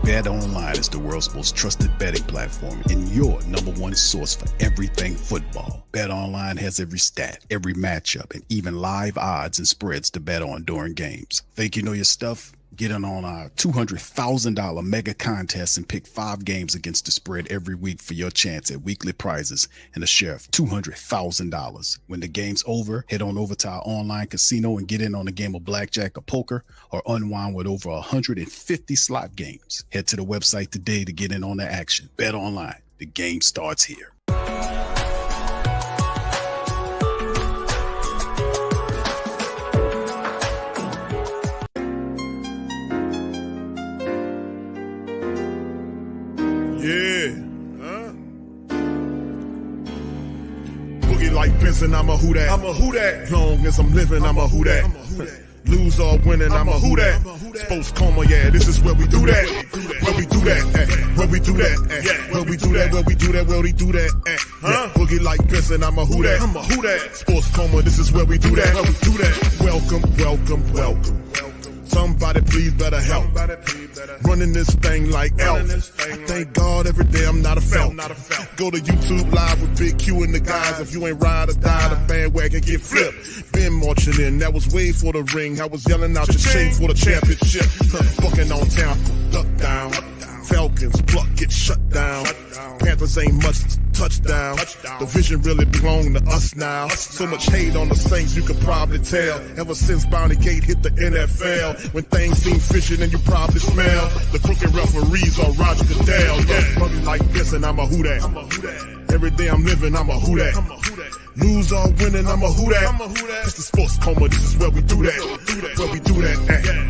BetOnline is the world's most trusted betting platform and your number one source for everything football. BetOnline has every stat, every matchup, and even live odds and spreads to bet on during games. Think you know your stuff? Get in on our $200,000 mega contest and pick 5 games against the spread every week for your chance at weekly prizes and a share of $200,000. When the game's over, head on over to our online casino and get in on a game of blackjack or poker, or unwind with over 150 slot games. Head to the website today to get in on the action. Bet online. The game starts here. Like Benson, I'm a who that. I'm a who that. Long as I'm living, I'm a who that. Lose or winning, I'm a who that. Sports Coma, yeah, this is where we do that. Where we do that, where we do that, where we do that, where we do that, where we do that. Boogie like Benson, I'm a who that. I'm a who that. Sports Coma, this is where we do that. Where we do that. Welcome, welcome, welcome. Somebody please better help. Running this thing like elf. I thank God every day I'm not a felt. Go to YouTube live with Big Q and the guys. If you ain't ride or die, the bandwagon get flipped. Been marching in, that was way for the ring. I was yelling out your shame for the championship. Fucking on town, duck down. Falcons, pluck, get shut down. Panthers ain't much touchdown. The vision really belong to us now. So much hate on the Saints, you could probably tell. Ever since Bounty Gate hit the NFL, when things seem fishy and you probably smell the crooked referees or Roger Goodell. Yeah, probably like this and I'm a who that. Every day I'm living, I'm a who that. Lose or winning, I'm a who that. It's the Sports Coma, this is where we do that. Where we do that,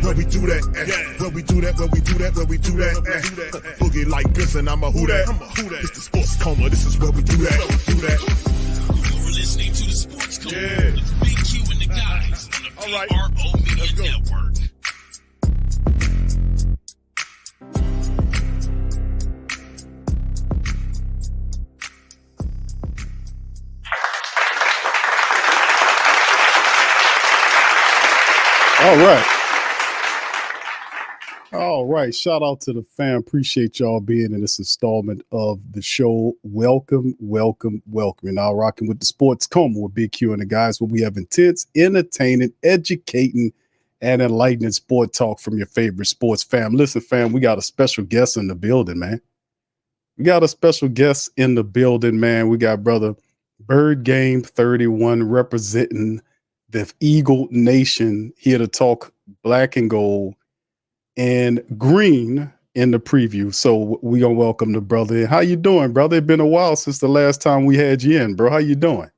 where we do that, where we do that, where we do that, where we do that. Boogie like Benson, I'm a who that. It's the Sports Coma, this is where we do that. You're listening to the Sports Coma with Big Q and the guys on the PRO Media Network. All right. Shout out to the fam. Appreciate y'all being in this installment of the show. Welcome. You're now rocking with the Sports Coma with Big Q and the guys, where we have intense, entertaining, educating, and enlightening sport talk from your favorite sports fam. Listen, fam, we got a special guest in the building, man. We got brother Bird Game 31 representing the Eagle Nation, here to talk black and gold and green in the preview. So we gonna welcome the brother. How you doing, brother? It's been a while since the last time we had you in, bro. How you doing?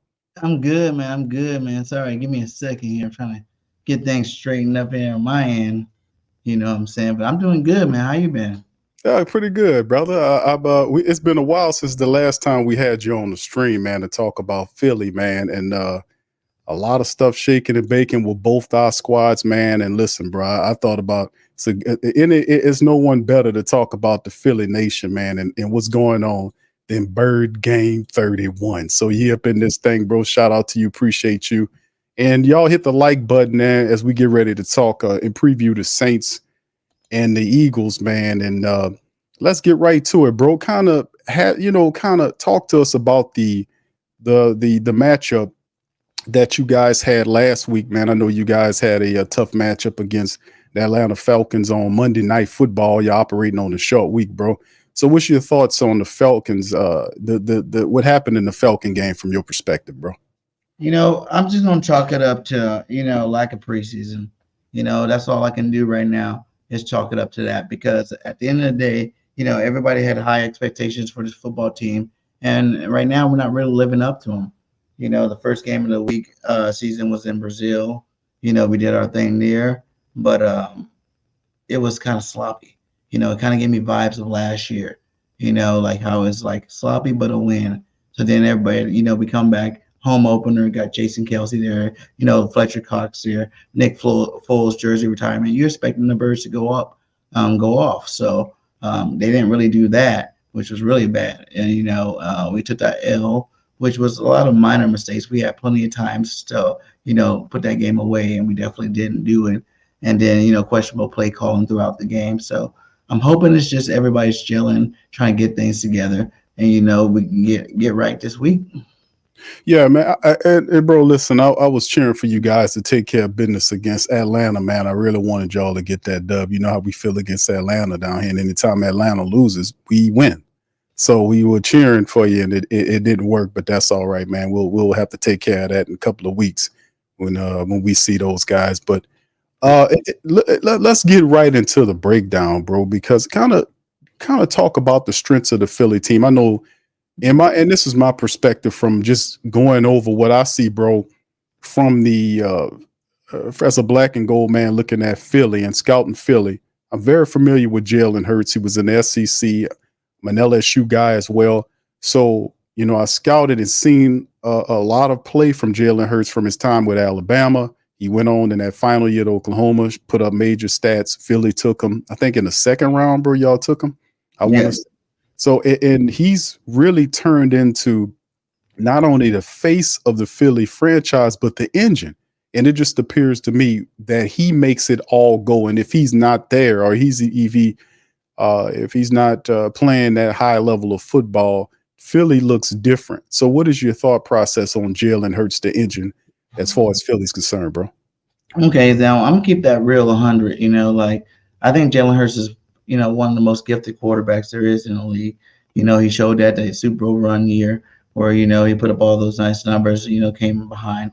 I'm good, man. Sorry, give me a second here. I'm trying to get things straightened up here on my end. You know what I'm saying? But I'm doing good, man. How you been? Pretty good, brother. It's been a while since the last time we had you on the stream, man, to talk about Philly, man, and a lot of stuff shaking and baking with both our squads, man. And listen, bro, I thought about it's no one better to talk about the Philly Nation, man, and what's going on than Bird Game 31. So you up in this thing, bro. Shout out to you. Appreciate you. And y'all hit the like button there as we get ready to talk and preview the Saints and the Eagles, man. And let's get right to it, bro. Kind of talk to us about the matchup that you guys had last week, man. I know you guys had a tough matchup against the Atlanta Falcons on Monday Night Football. You're operating on a short week, bro. So what's your thoughts on the Falcons, what happened in the Falcon game from your perspective, bro? You know, I'm just going to chalk it up to, lack of preseason. That's all I can do right now is chalk it up to that, because at the end of the day, everybody had high expectations for this football team. And right now we're not really living up to them. The first game of the week season was in Brazil. We did our thing there, but it was kind of sloppy. It kind of gave me vibes of last year, like how it's like sloppy, but a win. So then everybody, we come back, home opener, got Jason Kelsey there, Fletcher Cox there, Nick Foles jersey retirement. You're expecting the Birds to go off. So they didn't really do that, which was really bad. And, we took that L, which was a lot of minor mistakes. We had plenty of times to, put that game away, and we definitely didn't do it. And then, questionable play calling throughout the game. So I'm hoping it's just everybody's chilling, trying to get things together, and we can get right this week. Yeah, man. And bro, listen, I was cheering for you guys to take care of business against Atlanta, man. I really wanted y'all to get that dub. You know how we feel against Atlanta down here. And anytime Atlanta loses, we win. So we were cheering for you, and it didn't work, but that's all right, man. We'll have to take care of that in a couple of weeks when we see those guys. But let's get right into the breakdown, bro, because kind of talk about the strengths of the Philly team. I know and this is my perspective from just going over what I see, bro, from the as a black and gold man looking at Philly and scouting Philly. I'm very familiar with Jalen Hurts. He was in the SEC. I'm an LSU guy as well. So, I scouted and seen a lot of play from Jalen Hurts from his time with Alabama. He went on in that final year at Oklahoma, put up major stats. Philly took him, I think in the second round, bro, y'all took him. I want to. So, and he's really turned into not only the face of the Philly franchise, but the engine. And it just appears to me that he makes it all go. And if he's not there, or if he's not playing that high level of football, Philly looks different. So what is your thought process on Jalen Hurts, the engine, as far as Philly's concerned, bro? Okay, now I'm gonna keep that real 100. Like I think Jalen Hurts is one of the most gifted quarterbacks there is in the league. He showed that the Super Bowl run year where he put up all those nice numbers. Came behind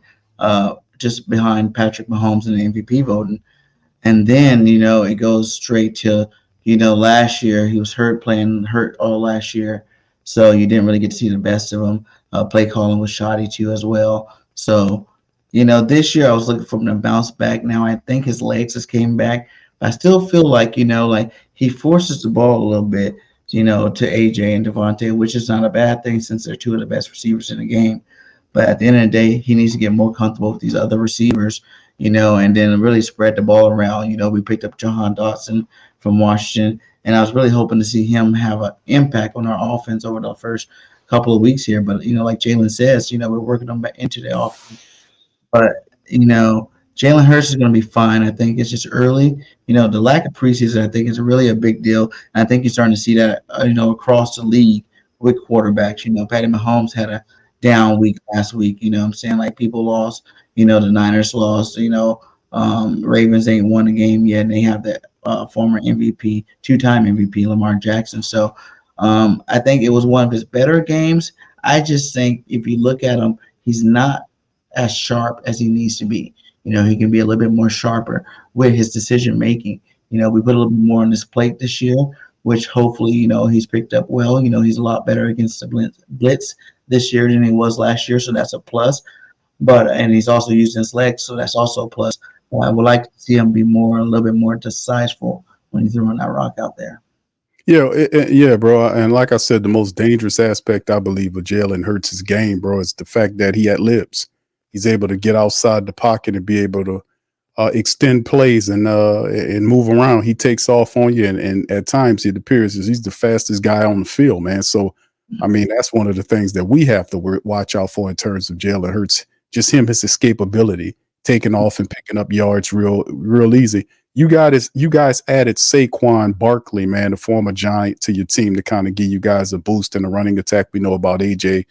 just behind Patrick Mahomes in the MVP voting, and then it goes straight to last year he was playing hurt all last year, so you didn't really get to see the best of him. Play calling was shoddy too as well. So this year I was looking for him to bounce back. Now I think his legs just came back. I still feel like, like he forces the ball a little bit, to AJ and Devontae, which is not a bad thing since they're two of the best receivers in the game. But at the end of the day, he needs to get more comfortable with these other receivers, and then really spread the ball around. We picked up Jahan Dotson from Washington, and I was really hoping to see him have an impact on our offense over the first couple of weeks here. But, like Jalen says, we're working them back into the offense. But, Jalen Hurts is going to be fine. I think it's just early. The lack of preseason, I think, is really a big deal. And I think you're starting to see that, across the league with quarterbacks. Patty Mahomes had a down week last week. I'm saying? Like people lost. The Niners lost. Ravens ain't won a game yet, and they have that former MVP, two-time MVP, Lamar Jackson. So I think it was one of his better games. I just think if you look at him, he's not as sharp as he needs to be. He can be a little bit more sharper with his decision making. We put a little bit more on his plate this year, which hopefully, he's picked up well. He's a lot better against the blitz this year than he was last year, so that's a plus. And he's also using his legs, so that's also a plus. I would like to see him be a little bit more decisive when he's throwing that rock out there. Yeah, bro. And like I said, the most dangerous aspect, I believe, of Jalen Hurts' game, bro, is the fact that he ad-libs. He's able to get outside the pocket and be able to extend plays and move around. He takes off on you, and at times it appears as he's the fastest guy on the field, man. So, I mean, that's one of the things that we have to watch out for in terms of Jalen Hurts. Just his escapability, taking off and picking up yards real easy. You guys added Saquon Barkley, man, the former Giant, to your team to kind of give you guys a boost in the running attack. We know about AJ.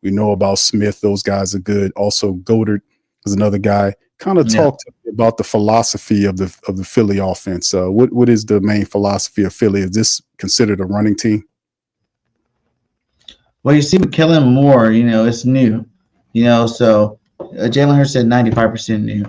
We know about Smith. Those guys are good. Also, Goddard is another guy. Kind of talk to me about the philosophy of the Philly offense. What is the main philosophy of Philly? Is this considered a running team? Well, you see with Kellen Moore, it's new. So Jalen Hurts said 95% new.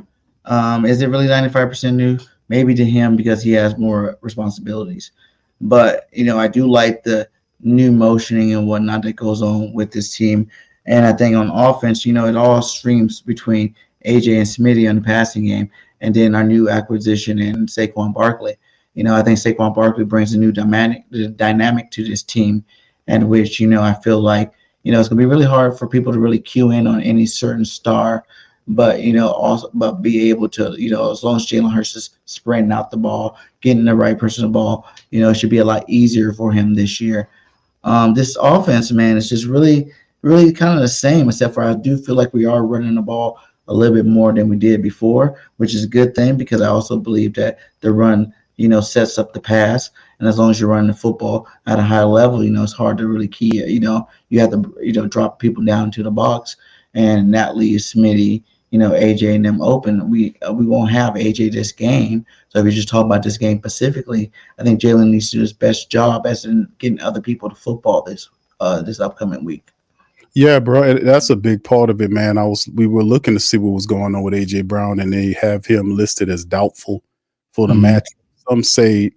Is it really 95% new? Maybe to him because he has more responsibilities. But, I do like the new motioning and whatnot that goes on with this team. And I think on offense, it all streams between AJ and Smitty on the passing game, and then our new acquisition in Saquon Barkley. I think Saquon Barkley brings a new dynamic to this team, and which, I feel like, it's going to be really hard for people to really cue in on any certain star, but, but be able to, as long as Jalen Hurts is spreading out the ball, getting the right person the ball, it should be a lot easier for him this year. This offense, man, is just really, really kind of the same, except for I do feel like we are running the ball a little bit more than we did before, which is a good thing because I also believe that the run, sets up the pass. And as long as you're running the football at a high level, it's hard to really key it. You have to, drop people down to the box, and that leaves Smitty, AJ and them open. We won't have AJ this game. So if you just talk about this game specifically, I think Jalen needs to do his best job as in getting other people to football this upcoming week. Yeah, bro, that's a big part of it, man. We were looking to see what was going on with AJ Brown, and they have him listed as doubtful for the Mhm. match. Some say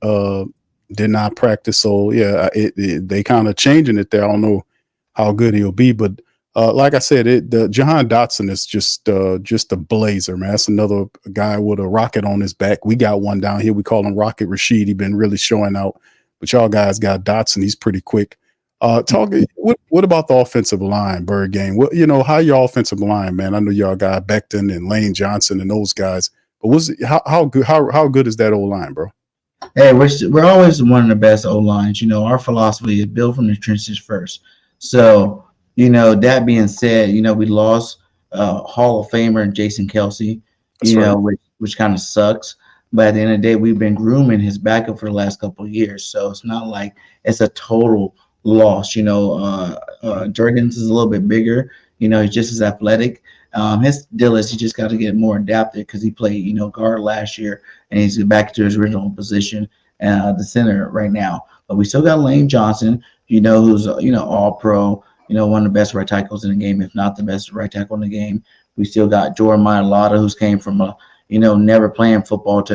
did not practice, so yeah, they kind of changing it there. I don't know how good he'll be, but like I said, the Jahan Dotson is just a blazer, man. That's another guy with a rocket on his back. We got one down here. We call him Rocket Rashid. He been really showing out, but y'all guys got Dotson. He's pretty quick. What about the offensive line, Bird Game? How your offensive line, man? I know y'all got Becton and Lane Johnson and those guys, but how good is that old line, bro? Hey, we're always one of the best O lines. Our philosophy is build from the trenches first. So, that being said, we lost Hall of Famer Jason Kelsey, That's right. which kind of sucks. But at the end of the day, we've been grooming his backup for the last couple of years. So it's not like it's a total loss. Jurgens is a little bit bigger. He's just as athletic. His deal is he just got to get more adapted because he played, guard last year, and he's back to his original position, the center right now. But we still got Lane Johnson, who's all pro, one of the best right tackles in the game, if not the best right tackle in the game. We still got Jordan Mailata, who's came from a, never playing football to,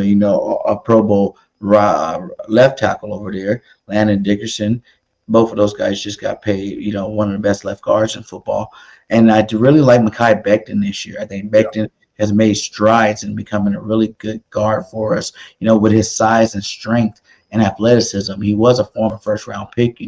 a Pro Bowl left tackle over there. Landon Dickerson. Both of those guys just got paid, one of the best left guards in football. And I really like Mekhi Becton this year. I think Becton has made strides in becoming a really good guard for us, with his size and strength and athleticism. He was a former first round pick,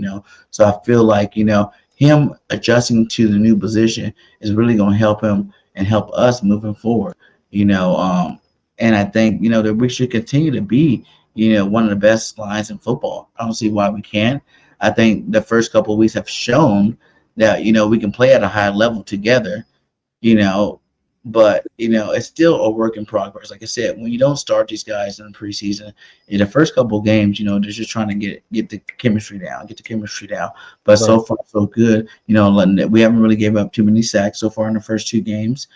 so I feel like, him adjusting to the new position is really going to help him and help us moving forward, and I think, that we should continue to be, one of the best lines in football. I don't see why we can't. I think the first couple of weeks have shown that, we can play at a high level together, but, it's still a work in progress. Like I said, when you don't start these guys in the preseason, in the first couple of games, they're just trying to get the chemistry down. But so far, so good. We haven't really gave up too many sacks so far in the first two games.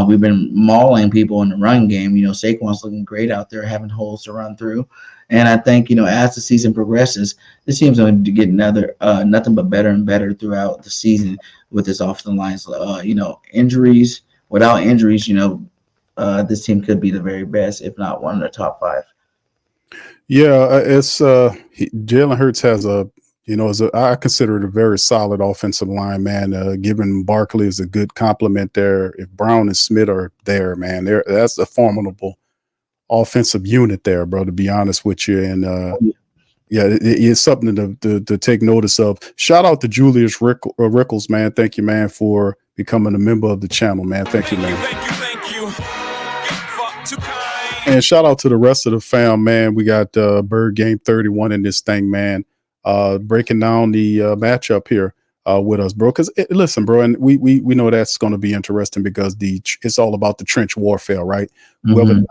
We've been mauling people in the run game. Saquon's looking great out there, having holes to run through. And I think, as the season progresses, this team's going to get nothing but better and better throughout the season with this offensive lines. Injuries. Without injuries, this team could be the very best, if not one of the top five. Yeah, it's Jalen Hurts has I consider it a very solid offensive line, man. Given Barkley is a good complement there. If Brown and Smith are there, man, that's a formidable offensive unit there, bro, to be honest with you. And it's something to take notice of. Shout out to Julius Rickles, man. Thank you, man, for becoming a member of the channel, man. Thank you, man. Thank you. And shout out to the rest of the fam, man. We got Bird Game 31 in this thing, man. Breaking down the matchup here with us, bro. Because listen, bro, and we know that's going to be interesting because it's all about the trench warfare, right? Mm-hmm. Whoever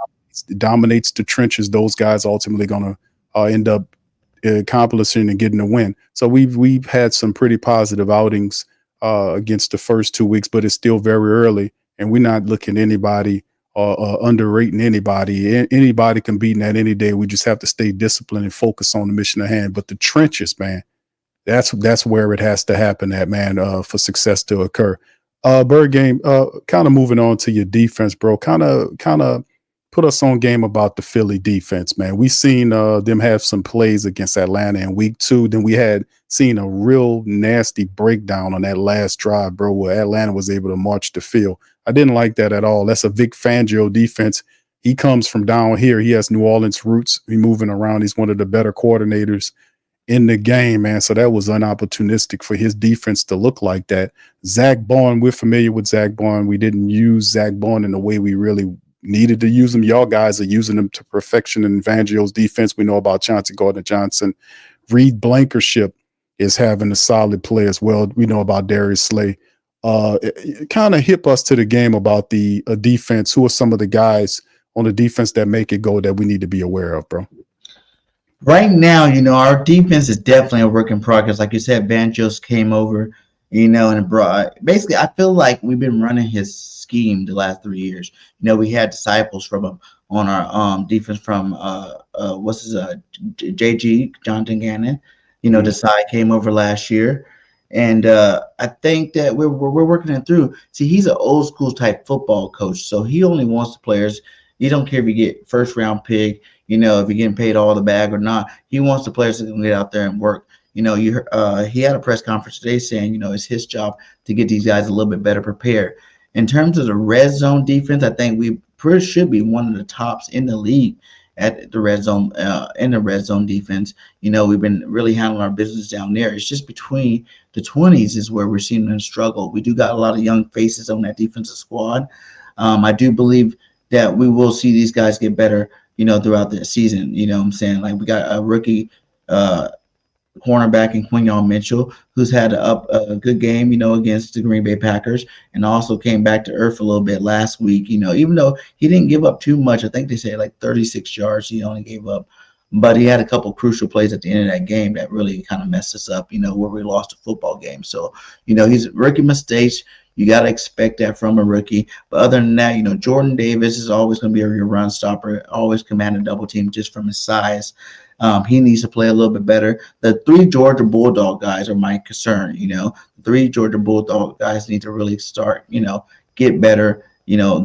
dominates the trenches, those guys ultimately going to end up accomplishing and getting a win. So we've had some pretty positive outings against the first 2 weeks, but it's still very early, and we're not looking at anybody underrating anybody. Anybody can beat that any day. We just have to stay disciplined and focus on the mission at hand. But the trenches, man, that's where it has to happen at, man, for success to occur. Bird Game, kind of moving on to your defense, bro. Kind of put us on game about the Philly defense, man. We seen them have some plays against Atlanta in week 2. Then we had seen a real nasty breakdown on that last drive, bro, where Atlanta was able to march the field. I didn't like that at all. That's a Vic Fangio defense. He comes from down here. He has New Orleans roots. He's moving around. He's one of the better coordinators in the game, man. So that was unopportunistic for his defense to look like that. Zach Bond, we're familiar with Zach Bond. We didn't use Zach Bond in the way we really needed to use him. Y'all guys are using him to perfection in Fangio's defense. We know about Chauncey Gardner-Johnson. Reed Blankenship is having a solid play as well. We know about Darius Slay. Kind of hip us to the game about the defense. Who are some of the guys on the defense that make it go that we need to be aware of, bro? Right now, our defense is definitely a work in progress. Like you said, Banjos came over, and brought basically. I feel like we've been running his scheme the last 3 years. We had disciples from him on our defense from what's his JG Jonathan Gannon. Mhm. Desai came over last year, and I think that we're working it through. See, he's an old school type football coach, so he only wants the players. He don't care if you get first round pick, if you're getting paid all the bag or not. He wants the players to get out there and work. He had a press conference today saying, it's his job to get these guys a little bit better prepared. In terms of the red zone defense, I think we pretty should be one of the tops in the league at the red zone, in the red zone defense. We've been really handling our business down there. It's just between the 20s is where we're seeing them struggle. We do got a lot of young faces on that defensive squad. I do believe that we will see these guys get better, throughout the season. You know what I'm saying? Like we got a rookie uh, cornerback in Quinyon Mitchell, who's had a good game, against the Green Bay Packers, and also came back to earth a little bit last week. Even though he didn't give up too much, I think they said like 36 yards he only gave up. But he had a couple crucial plays at the end of that game that really kind of messed us up, where we lost a football game. So, he's rookie mistakes. You got to expect that from a rookie. But other than that, Jordan Davis is always going to be your run stopper, always command a double team just from his size. He needs to play a little bit better. The three Georgia Bulldog guys are my concern. The three Georgia Bulldog guys need to really start, get better,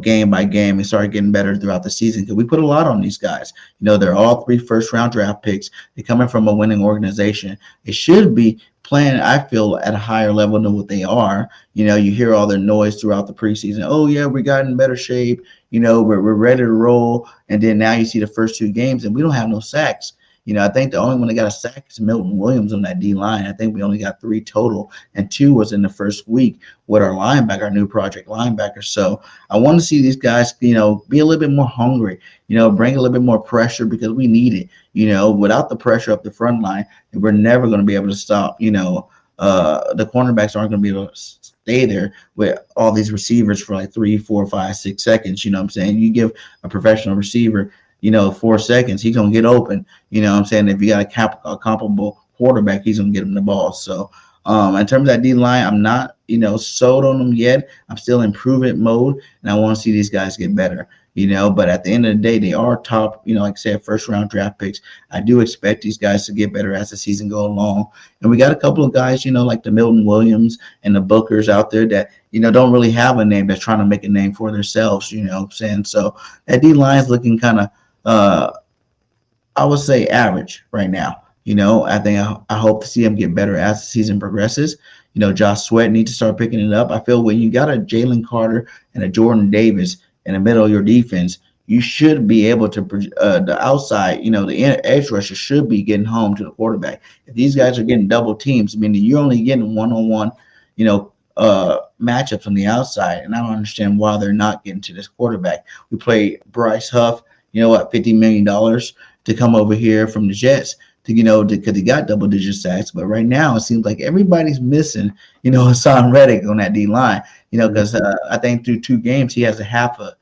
game by game and start getting better throughout the season because we put a lot on these guys. They're all three first round draft picks. They're coming from a winning organization. It should be playing, I feel, at a higher level than what they are. You hear all their noise throughout the preseason. Oh, yeah, we got in better shape. We're ready to roll. And then now you see the first two games and we don't have no sacks. I think the only one that got a sack is Milton Williams on that D line. I think we only got 3 total, and 2 was in the first week with our linebacker, our new project linebacker. So I want to see these guys, be a little bit more hungry, bring a little bit more pressure because we need it. Without the pressure up the front line, we're never going to be able to stop. The cornerbacks aren't going to be able to stay there with all these receivers for like 3, 4, 5, 6 seconds. You know what I'm saying? You give a professional receiver 4 seconds, he's going to get open. You know what I'm saying? If you got a comparable quarterback, he's going to get him the ball. So in terms of that D-line, I'm not, sold on them yet. I'm still in improvement mode, and I want to see these guys get better. But at the end of the day, they are top, like I said, first-round draft picks. I do expect these guys to get better as the season goes along. And we got a couple of guys, like the Milton Williams and the Bookers out there that, don't really have a name that's trying to make a name for themselves, what I'm saying? So that D-line is looking kind of I would say average right now. I think I hope to see him get better as the season progresses. Josh Sweat needs to start picking it up. I feel when you got a Jalen Carter and a Jordan Davis in the middle of your defense, you should be able to the outside, the edge rusher should be getting home to the quarterback. If these guys are getting double teams, meaning you're only getting one-on-one, matchups on the outside, and I don't understand why they're not getting to this quarterback. We play Bryce Huff, $50 million to come over here from the Jets to, because he got double-digit sacks. But right now, it seems like everybody's missing, Hassan Reddick on that D line, because I think through 2 games he has a half of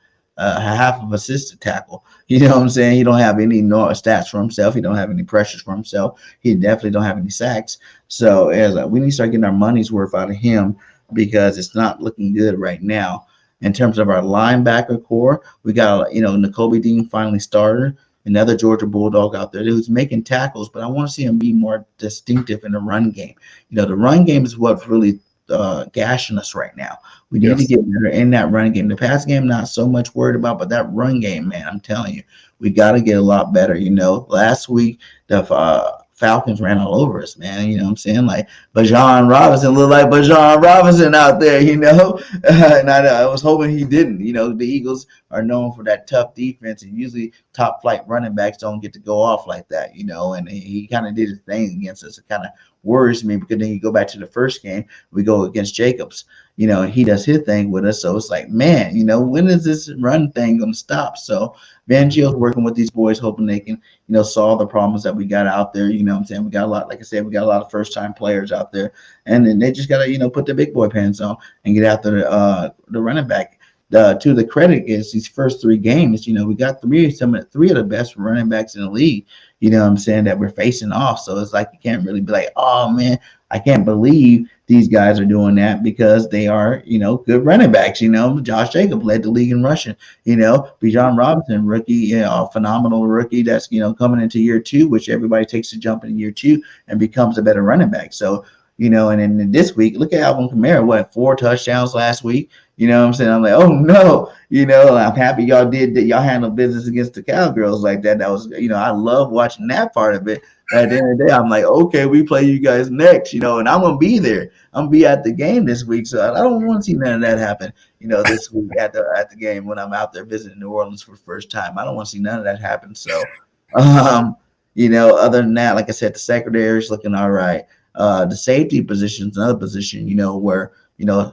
assisted tackle. You know what I'm saying? He don't have any stats for himself. He don't have any pressures for himself. He definitely don't have any sacks. So we need to start getting our money's worth out of him because it's not looking good right now. In terms of our linebacker core, we got, N'Kobe Dean finally started, another Georgia Bulldog out there who's making tackles, but I want to see him be more distinctive in the run game. The run game is what's really gashing us right now. We need to get better in that run game. The pass game, not so much worried about, but that run game, man, I'm telling you, we got to get a lot better. Last week, the Falcons ran all over us, man. You know what I'm saying? Like Bajan Robinson looked like Bajan Robinson out there, and I was hoping he didn't. The Eagles are known for that tough defense, and usually top flight running backs don't get to go off like that, and he kind of did his thing against us. It kind of worries me because then you go back to the first game, we go against Jacobs, and he does his thing with us. So it's like, man, when is this run thing going to stop? So Van Gio's working with these boys, hoping they can, solve the problems that we got out there. You know what I'm saying? We got a lot, like I said, we got a lot of first-time players out there. And then they just got to, put the big boy pants on and get after the running back to the credit is these first 3 games, we got three of the best running backs in the league, you know what I'm saying, that we're facing off. So it's like you can't really be like, oh man, I can't believe these guys are doing that, because they are, good running backs. Josh Jacobs led the league in rushing. Bijan Robinson, rookie, a phenomenal rookie that's, coming into year 2, which everybody takes a jump in year 2 and becomes a better running back. So, and then this week, look at Alvin Kamara, 4 touchdowns last week. You know what I'm saying? I'm like, oh no, I'm happy y'all did that. Y'all handled business against the Cowgirls like that. That was, I love watching that part of it. But at the end of the day, I'm like, okay, we play you guys next, and I'm gonna be there. I'm gonna be at the game this week, so I don't want to see none of that happen. This week at the game when I'm out there visiting New Orleans for the first time, I don't want to see none of that happen. So, other than that, like I said, the secondary is looking all right. The safety position is another position, where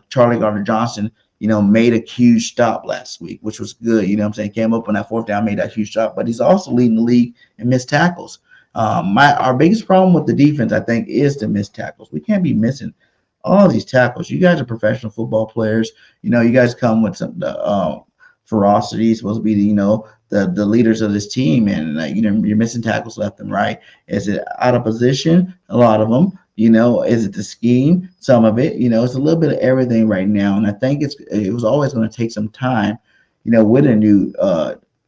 Charlie Gardner-Johnson, made a huge stop last week, which was good. You know what I'm saying? Came up on that 4th down, made that huge stop, but he's also leading the league in missed tackles. Our biggest problem with the defense, I think, is the missed tackles. We can't be missing all these tackles. You guys are professional football players. You guys come with some ferocity. Supposed to be the leaders of this team, and you're missing tackles left and right. Is it out of position? A lot of them. Is it the scheme? Some of it. It's a little bit of everything right now, and I think it was always going to take some time. With a new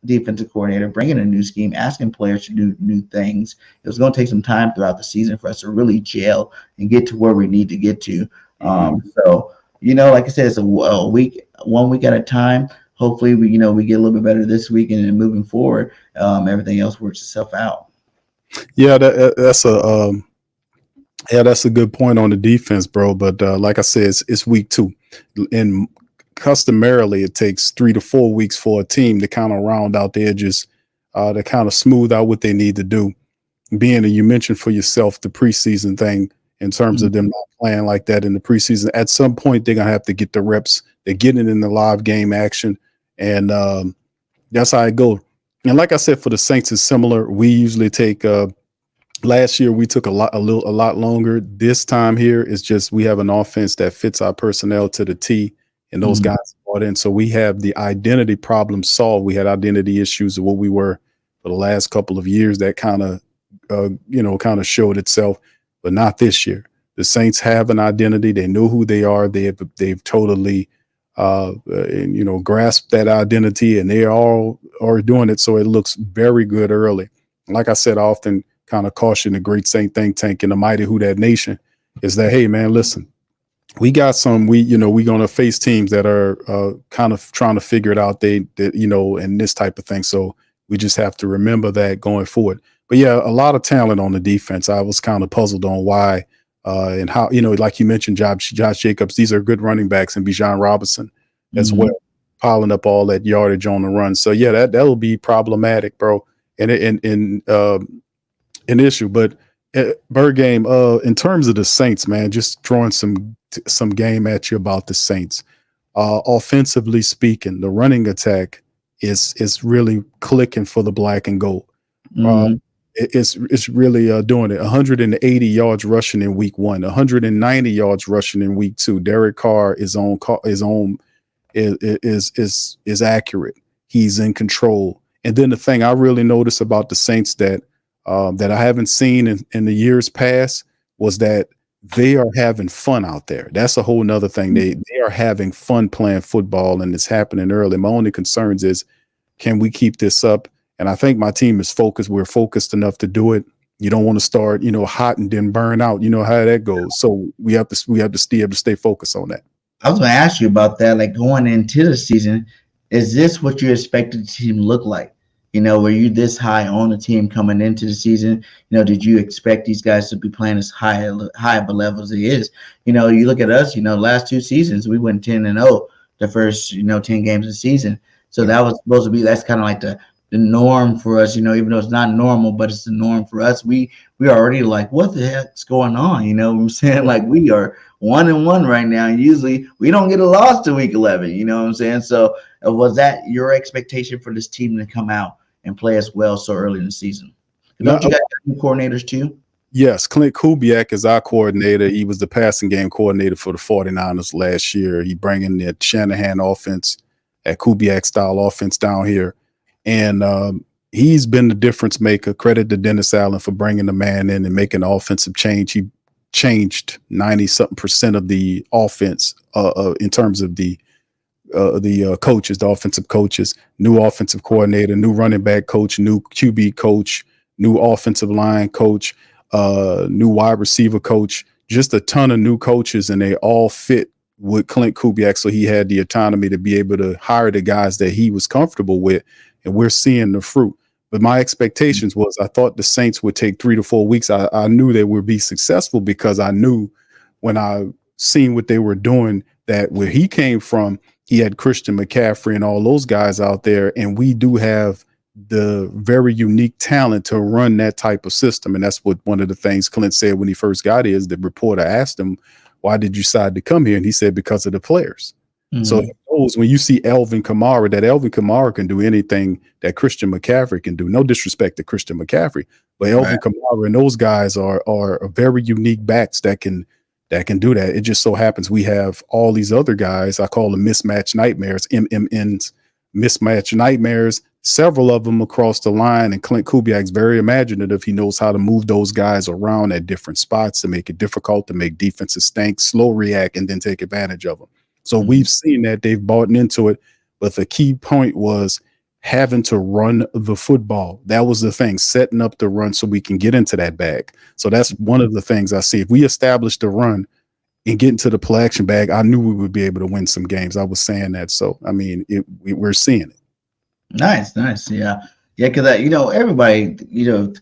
defensive coordinator, bringing a new scheme, asking players to do new things. It was going to take some time throughout the season for us to really gel and get to where we need to get to. So, like I said, it's a week, 1 week at a time. Hopefully, we get a little bit better this week, and then moving forward, everything else works itself out. Yeah, that's a good point on the defense, bro. But like I said, it's week 2, and customarily it takes 3 to 4 weeks for a team to kind of round out the edges, to kind of smooth out what they need to do. Being that you mentioned for yourself the preseason thing, in terms of them not playing like that in the preseason, at some point they're gonna have to get the reps. They're getting in the live game action, and that's how it goes. And like I said, for the Saints, it's similar. We usually take. Last year we took a lot longer. This time here is just we have an offense that fits our personnel to the T, and those guys brought in. So we have the identity problem solved. We had identity issues of what we were for the last couple of years that kind of showed itself, but not this year. The Saints have an identity. They know who they are. They've totally grasped that identity, and they all are doing it. So it looks very good early. Like I said, I often kind of caution the great Saint think tank and the mighty Who Dat Nation is that, hey man, listen, we got we're going to face teams that are kind of trying to figure it out, and this type of thing. So we just have to remember that going forward. But yeah, a lot of talent on the defense. I was kind of puzzled on why and how, like you mentioned, Josh Jacobs, these are good running backs, and Bijan Robinson as well, piling up all that yardage on the run. So yeah, that'll be problematic, bro. And an issue. But Bird Game, in terms of the Saints, man, just throwing some game at you about the Saints. Offensively speaking, the running attack is really clicking for the black and gold. It's really doing it. 180 yards rushing in week 1, 190 yards rushing in week 2. Derek Carr is accurate. He's in control. And then the thing I really noticed about the Saints that I haven't seen in the years past was that they are having fun out there. That's a whole nother thing. They are having fun playing football, and it's happening early. My only concerns is, can we keep this up? And I think my team is focused. We're focused enough to do it. You don't want to start, hot and then burn out. You know how that goes. So we have to be able to stay focused on that. I was going to ask you about that. Like, going into the season, is this what you expected the team to look like? Were you this high on the team coming into the season? Did you expect these guys to be playing as high of a level as it is? You look at us, last 2 seasons, we went 10-0 the first, 10 games of the season. So that was supposed to be, that's kind of like the norm for us, even though it's not normal, but it's the norm for us. We are already like, what the heck's going on? You know what I'm saying? Like, we are 1-1 right now. And usually we don't get a loss to week 11. You know what I'm saying? So was that your expectation for this team to come out and play as well so early in the season? Don't you guys have new coordinators too? Yes, Clint Kubiak is our coordinator. He was the passing game coordinator for the 49ers last year. He bringing the Shanahan offense that Kubiak style offense down here. And he's been the difference maker. Credit to Dennis Allen for bringing the man in and making the offensive change. He changed 90-something% of the offense in terms of the coaches, the offensive coaches, new offensive coordinator, new running back coach, new QB coach, new offensive line coach, new wide receiver coach, just a ton of new coaches, and they all fit with Clint Kubiak. So he had the autonomy to be able to hire the guys that he was comfortable with, and we're seeing the fruit. But my expectations was I thought the Saints would take 3 to 4 weeks. I knew they would be successful because I knew when I seen what they were doing that where he came from, he had Christian McCaffrey and all those guys out there, and we do have the very unique talent to run that type of system. And that's what one of the things Clint said when he first got here is the reporter asked him, why did you decide to come here? And he said, because of the players. Mm-hmm. So he knows when you see Alvin Kamara, that Alvin Kamara can do anything that Christian McCaffrey can do. No disrespect to Christian McCaffrey, but Alvin Kamara and those guys are very unique backs that can do that. It just so happens we have all these other guys. I call them mismatch nightmares, MMNs, mismatch nightmares, several of them across the line. And Clint Kubiak's very imaginative. He knows how to move those guys around at different spots to make it difficult, to make defenses stink, slow react, and then take advantage of them. So we've seen that they've bought into it. But the key point was having to run the football. That was the thing, setting up the run so we can get into that bag. So that's one of the things I see. If we establish the run and get into the play action bag, I knew we would be able to win some games. I was saying that. So, I mean, we're seeing it. Nice. Yeah. Yeah, because, everybody,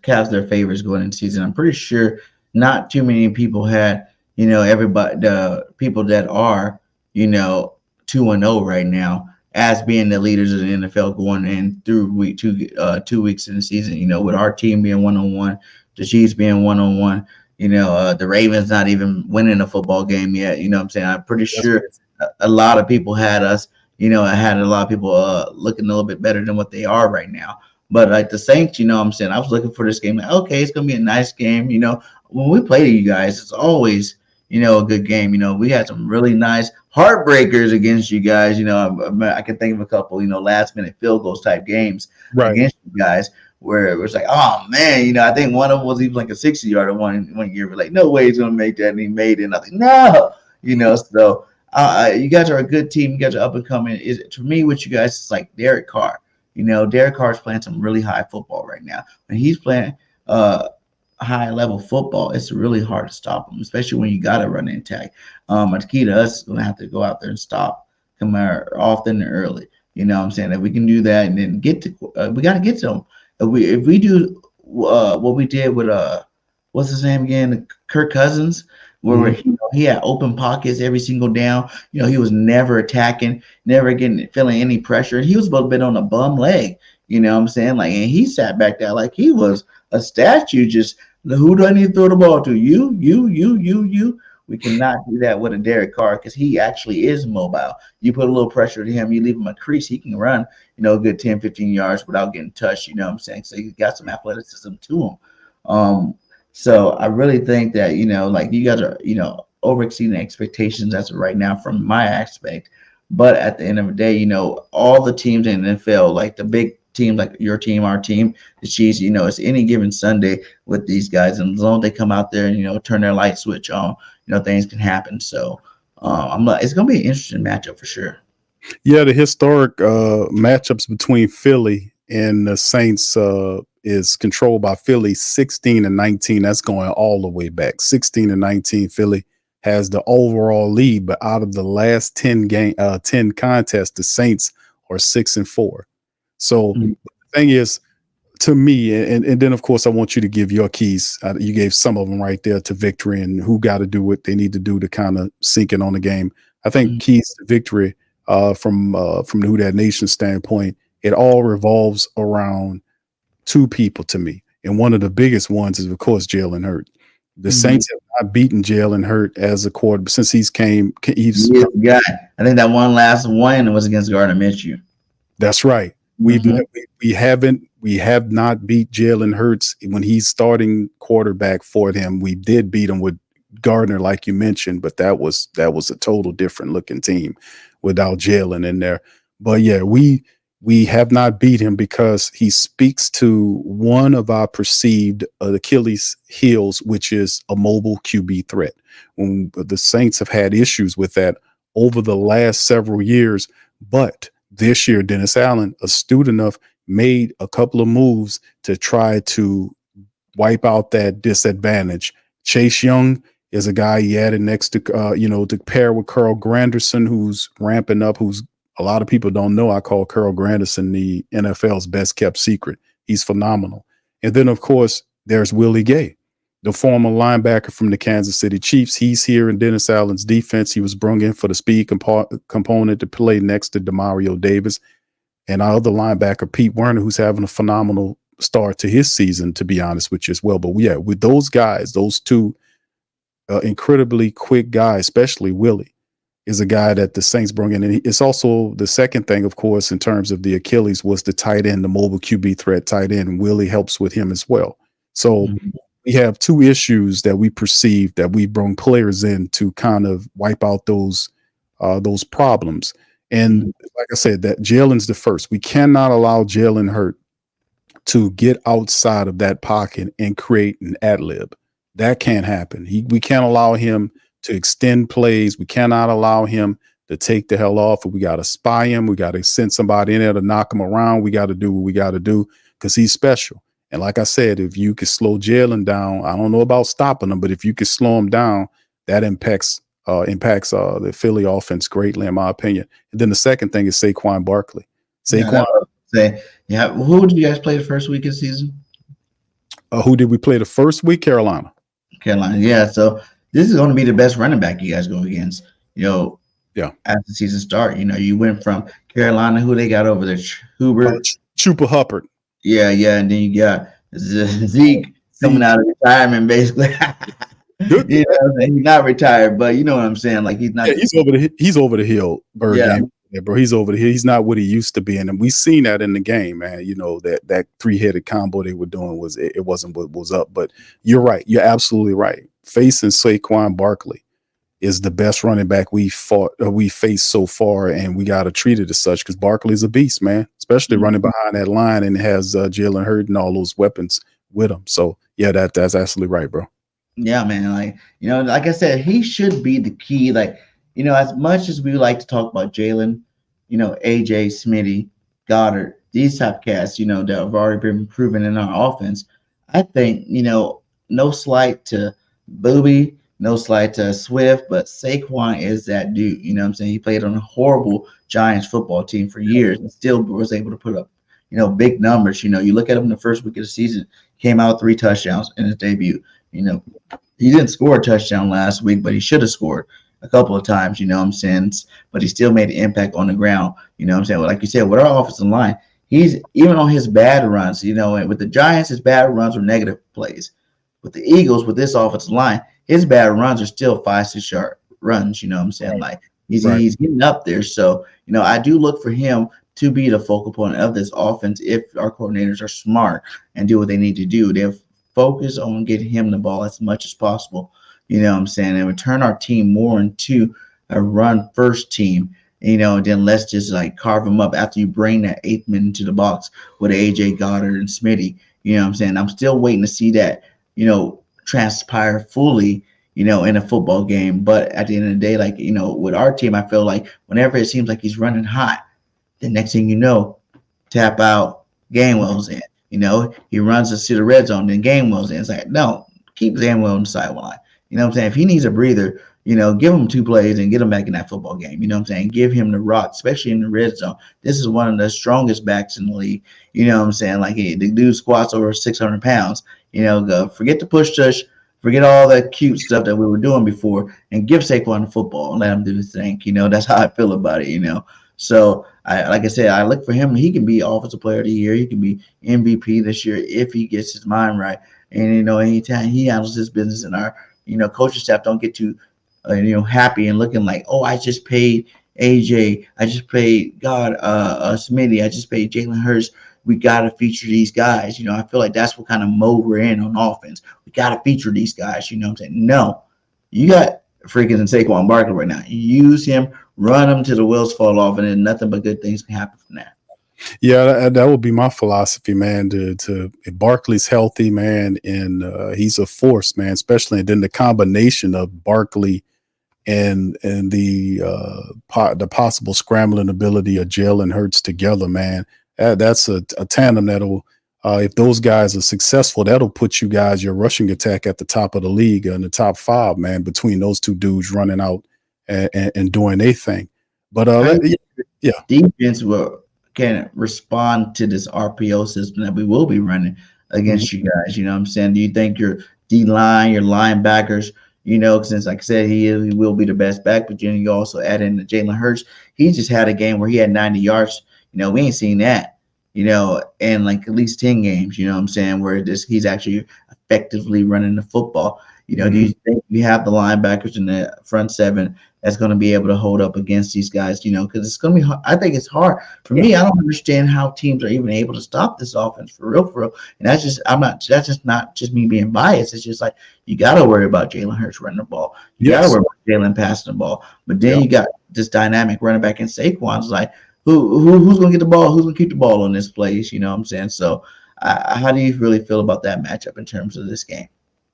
casts their favorites going into season. I'm pretty sure not too many people had, everybody, the people that are, 2-0 right now as being the leaders of the NFL going in through week 2 weeks in the season, with our team being 1-1, the Chiefs being 1-1, the Ravens not even winning a football game yet. You know what I'm saying? I'm pretty sure a lot of people had us, I had a lot of people looking a little bit better than what they are right now. But like the Saints, I'm saying I was looking for this game. Like, okay, it's going to be a nice game. When we play you guys, it's always, a good game. We had some really nice heartbreakers against you guys. I can think of a couple, last minute field goals type games against you guys where it was like, oh man, I think one of them was even like a 60-yarder one year. We're like, no way he's going to make that. And he made it. And I think, no, so you guys are a good team. You guys are up and coming. To me, with you guys, it's like Derek Carr. Derek Carr's playing some really high football right now. When he's playing high level football, it's really hard to stop him, especially when you got to run in tag. The key to us is going to have to go out there and stop Kamara often and early. What I'm saying? If we can do that and then we got to get to him. If we do what we did with what's his name again, Kirk Cousins, where he had open pockets every single down. He was never attacking, never feeling any pressure. He was a little bit on a bum leg. What I'm saying? Like, and he sat back there like he was a statue. Just who do I need to throw the ball to? You. We cannot do that with a Derek Carr because he actually is mobile. You put a little pressure to him, you leave him a crease, he can run, a good 10, 15 yards without getting touched. What I'm saying? So he's got some athleticism to him. So I really think that, like you guys are, over exceeding expectations as of right now from my aspect. But at the end of the day, all the teams in the NFL, like the big teams, like your team, our team, the Chiefs, it's any given Sunday with these guys. And as long as they come out there and, turn their light switch on, things can happen. So it's going to be an interesting matchup for sure. Yeah, the historic matchups between Philly and the Saints is controlled by Philly 16-19. That's going all the way back. 16-19, Philly has the overall lead, but out of the last 10 contests, the Saints are 6-4. So the thing is, to me, and then of course I want you to give your keys. You gave some of them right there to victory and who got to do what they need to do to kind of sink in on the game. I think keys to victory from the Who Dat Nation standpoint, it all revolves around two people to me. And one of the biggest ones is, of course, Jalen Hurts. The Saints have not beaten Jalen Hurts as a quarterback since he's the guy. I think that one last one was against Gardner Minshew. That's right. We have not beat Jalen Hurts when he's starting quarterback for them. We did beat him with Gardner, like you mentioned, but that was a total different looking team without Jalen in there. But yeah, we have not beat him because he speaks to one of our perceived Achilles heels, which is a mobile QB threat. When the Saints have had issues with that over the last several years, but this year, Dennis Allen, astute enough, made a couple of moves to try to wipe out that disadvantage. Chase Young is a guy he added next to, to pair with Carl Granderson, who's ramping up, who's a lot of people don't know. I call Carl Granderson the NFL's best kept secret. He's phenomenal. And then, of course, there's Willie Gay, the former linebacker from the Kansas City Chiefs. He's here in Dennis Allen's defense. He was brought in for the speed component to play next to Demario Davis. And our other linebacker, Pete Werner, who's having a phenomenal start to his season, to be honest with you as well. But yeah, with those guys, those two incredibly quick guys, especially Willie, is a guy that the Saints bring in. And it's also the second thing, of course, in terms of the Achilles was the tight end, the mobile QB threat tight end. Willie helps with him as well. So we have two issues that we perceive that we bring players in to kind of wipe out those problems. And like I said, that Jalen's the first. We cannot allow Jalen Hurt to get outside of that pocket and create an ad lib. That can't happen. We can't allow him to extend plays. We cannot allow him to take the hell off. We got to spy him. We got to send somebody in there to knock him around. We got to do what we got to do because he's special. And like I said, if you could slow Jalen down, I don't know about stopping him, but if you could slow him down, that impacts the Philly offense greatly, in my opinion. And then the second thing is Saquon Barkley. Who did you guys play the first week of the season? Who did we play the first week? Carolina. Yeah. So this is going to be the best running back you guys go against. Yeah. As the season start, you went from Carolina, who they got over there, Hubert, Chupa Hubbard. Yeah, and then you got Zeke coming out of retirement, basically. He's not retired, but you know what I'm saying. Like he's not. Yeah, he's over the hill, Bird game. Yeah, bro. He's over the hill. He's not what he used to be, and we've seen that in the game, man. That 3-headed combo they were doing it wasn't what was up. But you're right. You're absolutely right. Facing Saquon Barkley is the best running back we faced so far, and we got to treat it as such because Barkley's a beast, man. Especially running behind that line and has Jalen Hurd and all those weapons with him. So yeah, that's absolutely right, bro. Yeah, man. Like I said, he should be the key. As much as we like to talk about Jalen, AJ, Smitty, Goddard, these type cats, that have already been proven in our offense. I think, no slight to Booby, no slight to Swift, but Saquon is that dude. You know what I'm saying? He played on a horrible Giants football team for years and still was able to put up, big numbers. You look at him in the first week of the season, came out 3 touchdowns in his debut. He didn't score a touchdown last week, but he should have scored a couple of times, but he still made an impact on the ground. Like you said, with our offensive line, he's even on his bad runs, and with the Giants, his bad runs were negative plays. With the Eagles, with this offensive line, his bad runs are still 5-6 yard runs, Like he's getting up there. So, I do look for him to be the focal point of this offense if our coordinators are smart and do what they need to do. They'll focus on getting him the ball as much as possible, and we turn our team more into a run first team, then let's just carve him up after you bring that 8th man into the box with AJ, Goddard, and Smitty. I'm still waiting to see that, transpire fully, in a football game. But at the end of the day, with our team, I feel like whenever it seems like he's running hot, the next thing you know, tap out, Gainwell's in. He runs us to the red zone, then Gainwell's in. It's like, no, keep Gainwell on the sideline. If he needs a breather, give him 2 plays and get him back in that football game. Give him the rock, especially in the red zone. This is one of the strongest backs in the league. The dude squats over 600 pounds. Forget the push tush, forget all that cute stuff that we were doing before, and give Saquon the football and let him do his thing. That's how I feel about it. So like I said, I look for him. He can be Offensive Player of the Year. He can be MVP this year if he gets his mind right. And anytime he handles his business, and our coaching staff don't get too happy and looking like, oh, I just paid AJ, I just paid Smitty, I just paid Jalen Hurts. We got to feature these guys. I feel like that's what kind of mode we're in on offense. We got to feature these guys. No, you got freaking Saquon Barkley right now. You use him, run him till the wheels fall off, and then nothing but good things can happen from that. Yeah, that would be my philosophy, man. To if Barkley's healthy, man, and he's a force, man. Especially, and then the combination of Barkley and the possible scrambling ability of Jalen Hurts together, man. That's a tandem that'll, if those guys are successful, that'll put you guys, your rushing attack, at the top of the league, in the top 5, man. Between those two dudes running out and doing their thing, but yeah, defense can respond to this RPO system that we will be running against you guys. You know what I'm saying? Do you think your D line, your linebackers, you know, since like I said, he will be the best back, but you also add in the Jalen Hurts. He just had a game where he had 90 yards. You know, we ain't seen that, you know, in like at least 10 games, you know what I'm saying, where he's actually effectively running the football. You know, do you think we have the linebackers in the front 7 that's going to be able to hold up against these guys? You know, because it's going to be hard. I think it's hard for me. I don't understand how teams are even able to stop this offense for real. And that's just not just me being biased. It's just like you got to worry about Jalen Hurts running the ball. You got to worry about Jalen passing the ball. But then you got this dynamic running back in Saquon. It's like who's going to get the ball? Who's going to keep the ball on this place? You know what I'm saying? So how do you really feel about that matchup in terms of this game?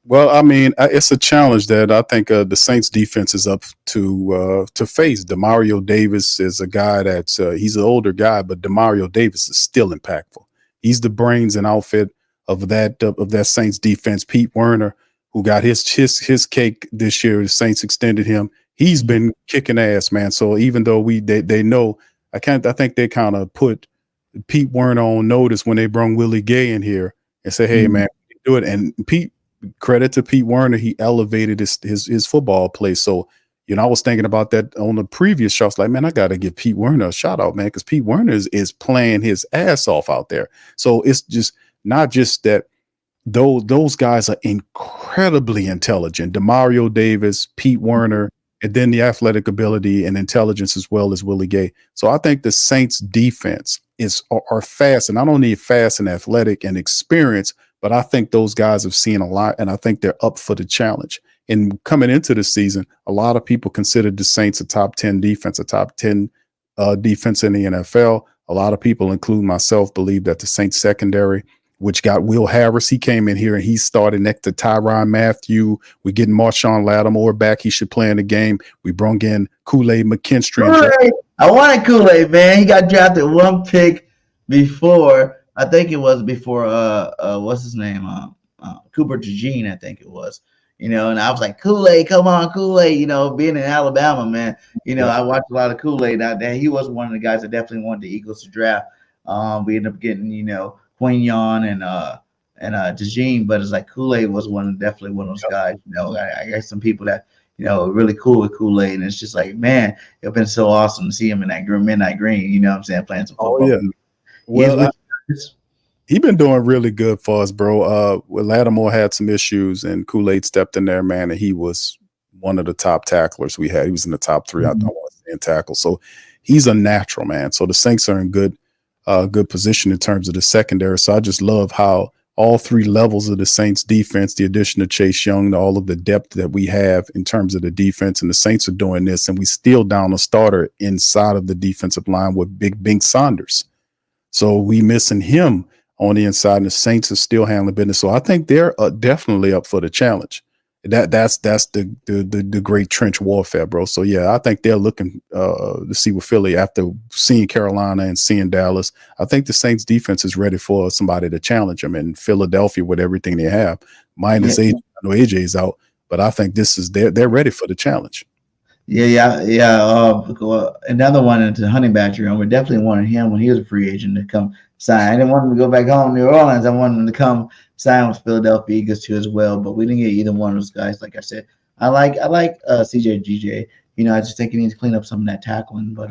Well, I mean, it's a challenge that I think the Saints defense is up to face. Demario Davis is a guy that's he's an older guy, but Demario Davis is still impactful. He's the brains and outfit of that Saints defense. Pete Werner, who got his cake this year, the Saints extended him. He's been kicking ass, man. So even though they know, I think they kind of put Pete Werner on notice when they brought Willie Gay in here and say, hey, man, do it. And credit to Pete Werner, he elevated his football play. So, you know, I was thinking about that on the previous show. I was like, man, I got to give Pete Werner a shout out, man, because Pete Werner is playing his ass off out there. So it's just not just that those guys are incredibly intelligent. Demario Davis, Pete Werner, and then the athletic ability and intelligence as well as Willie Gay. So I think the Saints defense are fast, and I don't need fast and athletic and experience, but I think those guys have seen a lot, and I think they're up for the challenge. And coming into the season, a lot of people considered the Saints a top 10 defense, a top 10 defense in the NFL. A lot of people, including myself, believe that the Saints secondary, which got Will Harris, he came in here and he started next to Tyrann Mathieu. We're getting Marshawn Lattimore back. He should play in the game. We brought in Kool-Aid McKinstry. I wanted Kool-Aid, man. He got drafted one pick before. I think it was before what's his name? Cooper DeJean, I think it was. You know, and I was like, Kool-Aid, come on, Kool-Aid. You know, being in Alabama, man. You know, I watched a lot of Kool-Aid out there. He was one of the guys that definitely wanted the Eagles to draft. We ended up getting, you know, Quignon and DeJean, but it's like Kool-Aid was definitely one of those guys. You know, I got some people that, you know, really cool with Kool-Aid, and it's just like, man, it's been so awesome to see him in that midnight green. You know what I'm saying, playing some football. Oh, yeah. Well, he been doing really good for us, bro. Lattimore had some issues, and Kool-Aid stepped in there, man, and he was one of the top tacklers we had. He was in the top 3, I don't want to say, in tackle. So he's a natural, man. So the Saints are in good position in terms of the secondary. So I just love how all 3 levels of the Saints defense, the addition of Chase Young, all of the depth that we have in terms of the defense, and the Saints are doing this, and we still down a starter inside of the defensive line with Big Bink Saunders. So we missing him on the inside, and the Saints are still handling business. So I think they're definitely up for the challenge. That's the great trench warfare, bro. So yeah, I think they're looking to see with Philly after seeing Carolina and seeing Dallas. I think the Saints defense is ready for somebody to challenge them. And Philadelphia, with everything they have, minus AJ, I know AJ's out, but I think they're ready for the challenge. Yeah. Another one into Honey Badger, and we definitely wanted him when he was a free agent to come sign. I didn't want him to go back home to New Orleans. I wanted him to come sign with Philadelphia Eagles too as well. But we didn't get either one of those guys. Like I said, I like CJ GJ. You know, I just think he needs to clean up some of that tackling. But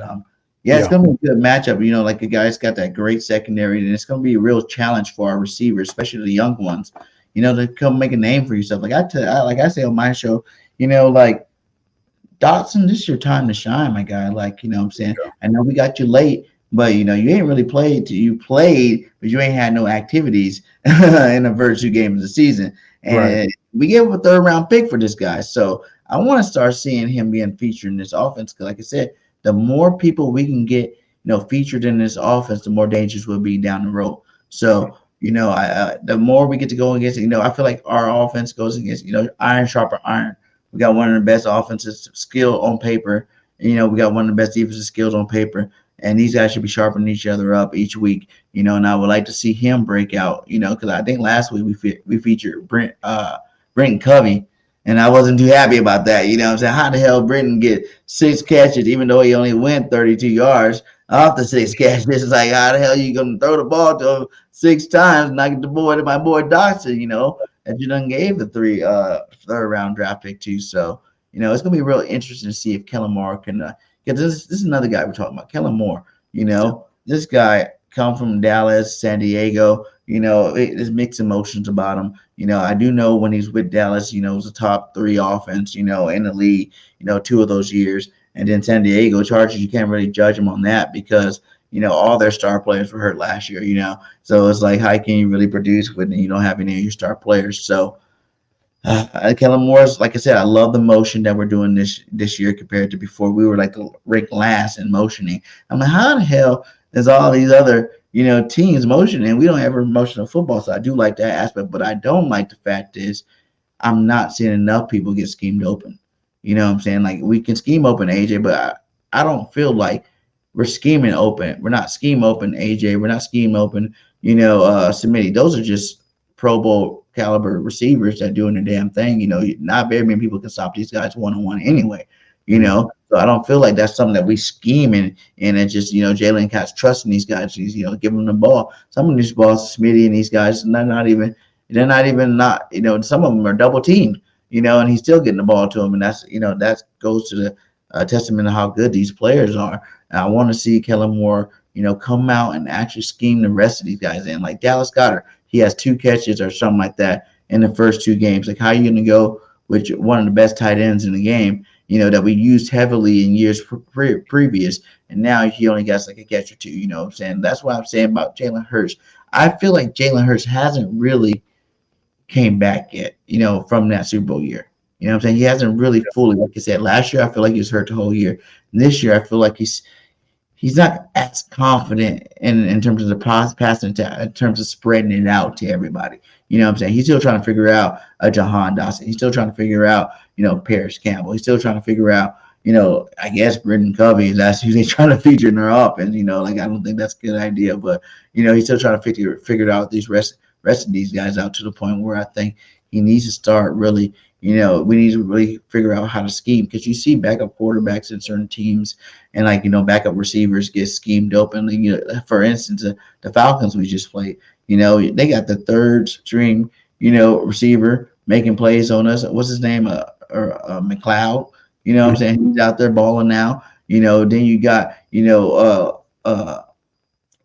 it's gonna be a good matchup. You know, like the guy's got that great secondary, and it's gonna be a real challenge for our receivers, especially the young ones. You know, to come make a name for yourself. Like I say on my show, you know, like, Dotson, this is your time to shine, my guy. Like, you know what I'm saying? I know we got you late, but, you know, you ain't really played. You played, but you ain't had no activities in the first 2 games of the season. And we gave him a 3rd-round pick for this guy. So I want to start seeing him being featured in this offense. Because, like I said, the more people we can get, featured in this offense, the more dangerous we'll be down the road. So, the more we get to go against, I feel like our offense goes against, iron sharper iron. We got one of the best offenses skill on paper. We got one of the best defensive skills on paper. And these guys should be sharpening each other up each week, and I would like to see him break out, because I think last week we featured Brenton Covey, and I wasn't too happy about that. I'm saying? How the hell Brenton get 6 catches, even though he only went 32 yards off the 6 catches? It's like, how the hell you going to throw the ball to him 6 times and not get the boy to my boy Dotson, that you done gave the 3rd-round draft pick to. So, it's going to be real interesting to see if Kellen Moore can this is another guy we're talking about, Kellen Moore. This guy come from Dallas, San Diego. There's mixed emotions about him. I do know when he's with Dallas, it was a top 3 offense, in the league, 2 of those years. And then San Diego Chargers, you can't really judge him on that because, all their star players were hurt last year, So it's like, how can you really produce when you don't have any of your star players? So, Kellen Moore's, like I said, I love the motion that we're doing this year compared to before. We were like ranked last in motioning. I'm like, how the hell is all these other teams motioning? We don't have a motion of football, so I do like that aspect. But I don't like the fact is I'm not seeing enough people get schemed open. You know what I'm saying? Like, we can scheme open AJ, but I don't feel like we're scheming open. We're not scheme open AJ. We're not scheme open. Smitty. Those are just Pro Bowl caliber receivers that doing the damn thing. Not very many people can stop these guys one-on-one anyway. So I don't feel like that's something that we scheme and it's just, Jalen Katz trusting these guys, he's, giving them the ball. Some of these balls, Smitty and these guys, they're not even, some of them are double teamed, and he's still getting the ball to them. And that's, that goes to the testament of how good these players are. And I want to see Kellen Moore, come out and actually scheme the rest of these guys in. Like Dallas Goedert, he has 2 catches or something like that in the first 2 games. Like, how are you going to go with one of the best tight ends in the game, that we used heavily in years previous, and now he only gets like a catch or 2, what I'm saying? That's what I'm saying about Jalen Hurts. I feel like Jalen Hurts hasn't really came back yet, from that Super Bowl year. You know what I'm saying? He hasn't really fully, like I said, last year I feel like he was hurt the whole year. This year I feel like he's not as confident in terms of the passing, in terms of spreading it out to everybody. You know what I'm saying? He's still trying to figure out Jahan Dotson. He's still trying to figure out, Paris Campbell. He's still trying to figure out, I guess Brenton Covey. That's who they're trying to feature in their offense. Like, I don't think that's a good idea. But, he's still trying to figure out these rest of these guys out to the point where I think he needs to start really, we need to really figure out how to scheme, because you see backup quarterbacks in certain teams and backup receivers get schemed open. For instance, the Falcons we just played, they got the 3rd string, receiver making plays on us. What's his name? McLeod. What I'm saying? He's out there balling now. Then you got,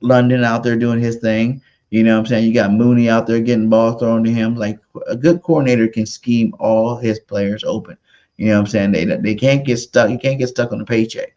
London out there doing his thing. You know what I'm saying? You got Mooney out there getting balls thrown to him. Like, a good coordinator can scheme all his players open. You know what I'm saying? They can't get stuck. You can't get stuck on the paycheck.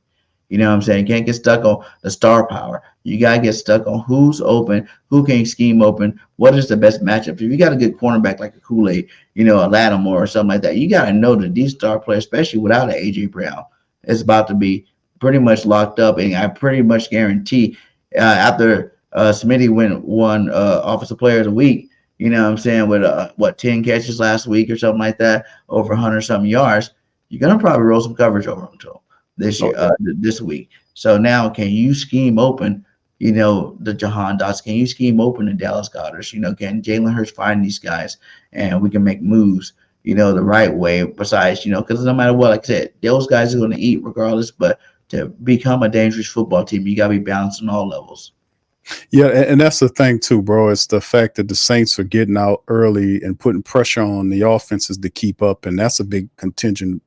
You know what I'm saying? You can't get stuck on the star power. You got to get stuck on who's open, who can scheme open, what is the best matchup. If you got a good cornerback like a Kool-Aid, a Lattimore or something like that, you got to know that these star players, especially without an A.J. Brown, is about to be pretty much locked up. And I pretty much guarantee after Smitty won Offensive Player of the Week, you know what I'm saying, with 10 catches last week or something like that, over 100-something yards, you're going to probably roll some coverage over him too this year, this week. So now, can you scheme open, the Jahan Dotson? Can you scheme open the Dallas Goedert? Can Jalen Hurts find these guys and we can make moves, the right way, besides, because no matter what, like I said, those guys are going to eat regardless, but to become a dangerous football team, you got to be balanced on all levels. Yeah, and that's the thing too, bro. It's the fact that the Saints are getting out early and putting pressure on the offenses to keep up, and that's a big contingent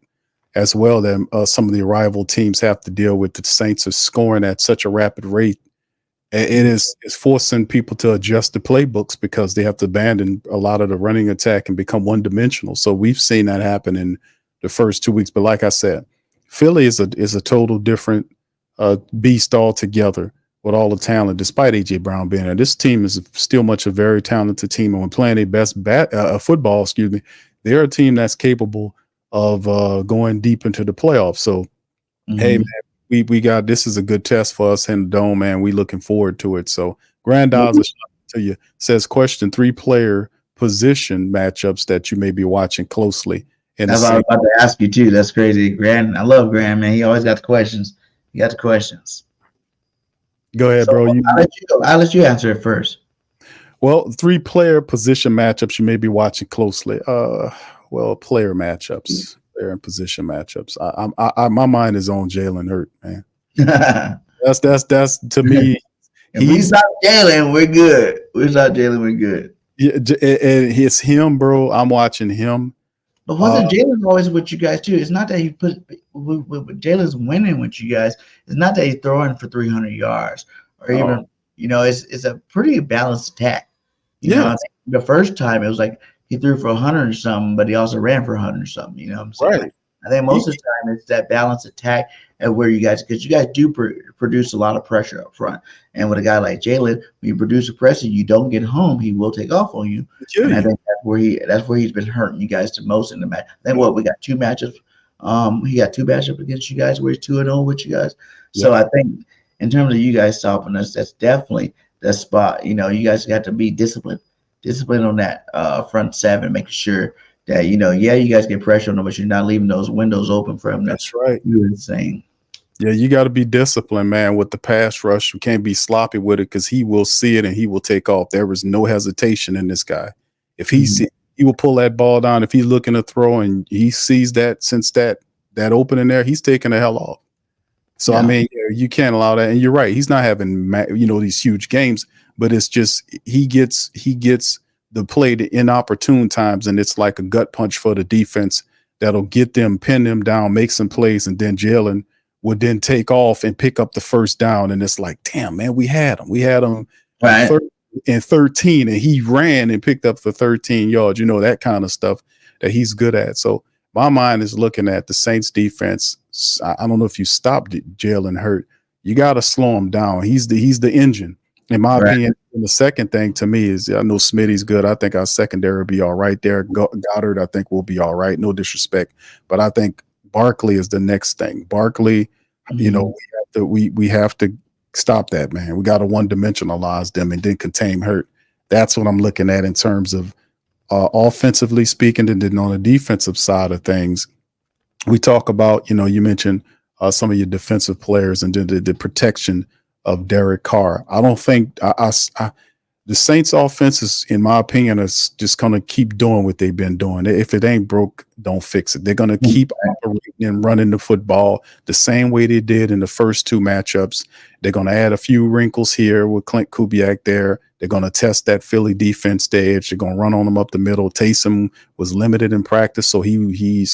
as well that some of the rival teams have to deal with. The Saints are scoring at such a rapid rate. It's forcing people to adjust the playbooks because they have to abandon a lot of the running attack and become one-dimensional. So we've seen that happen in the first 2 weeks. But like I said, Philly is a total different beast altogether with all the talent, despite A.J. Brown being there. This team is still much a very talented team, and when playing their best football, they're a team that's capable of going deep into the playoffs. So hey man, we got this is a good test for us in the dome, man. We looking forward to it. So Grandize a shout out to you. Says question 3-player position matchups that you may be watching closely. In That's the what I was same, about to ask you too. That's crazy. Grant, I love Grant, man. He always got the questions. He got the questions. go ahead, So bro. I'll let you answer it first. Well, 3-player position matchups you may be watching closely. Well, player matchups, player and position matchups. My mind is on Jalen Hurt, man. That's to me. If we stop Jalen, we're good. We stop Jalen, we're good. Yeah, and it's him, bro. I'm watching him. But wasn't Jalen always with you guys too? It's not that he put Jalen's winning with you guys. It's not that he's throwing for 300 yards or even it's a pretty balanced attack. You know, I think the first time it was like he threw for 100 or something, but he also ran for 100 or something. You know what I'm saying? Right. Like, I think most of the time it's that balanced attack at where you guys, because you guys do produce a lot of pressure up front. And with a guy like Jalen, when you produce a pressure, you don't get home, he will take off on you. And I think that's where he's been hurting you guys the most in the match. I think we got 2 matchups. He got 2 matchups against you guys where he's 2-0 with you guys. So I think in terms of you guys stopping us, that's definitely the spot. You know, you guys got to be disciplined on that front 7, making sure that you guys get pressure on them, but you're not leaving those windows open for him. That's right. You're insane. Yeah, you got to be disciplined, man, with the pass rush. You can't be sloppy with it because he will see it and he will take off. There is no hesitation in this guy. If he he will pull that ball down. If he's looking to throw and he sees that, since that opening there, he's taking the hell off. So I mean, you can't allow that. And you're right. He's not having these huge games, but it's just he gets the play to inopportune times, and it's like a gut punch for the defense that'll get them, pin them down, make some plays, and then Jalen would then take off and pick up the first down. And it's like, damn, man, we had him right in 13, and he ran and picked up the 13 yards, that kind of stuff that he's good at. So my mind is looking at the Saints defense. I don't know if you stopped Jalen Hurt. You got to slow him down. He's the engine, in my opinion. And the second thing to me is, I know Smitty's good. I think our secondary will be all right there. Goddard, I think, will be all right. No disrespect, but I think Barkley is the next thing. Barkley, we have to stop that, man. We got to one-dimensionalize them and then contain Hurt. That's what I'm looking at in terms of offensively speaking. And then on the defensive side of things, we talk about, you mentioned some of your defensive players and then the protection of Derek Carr. I don't think the Saints offense is, in my opinion, is just going to keep doing what they've been doing. If it ain't broke, don't fix it. They're going to keep operating and running the football the same way they did in the first 2 matchups. They're going to add a few wrinkles here with Clint Kubiak there. They're going to test that Philly defense stage. They're going to run on them up the middle. Taysom was limited in practice, so he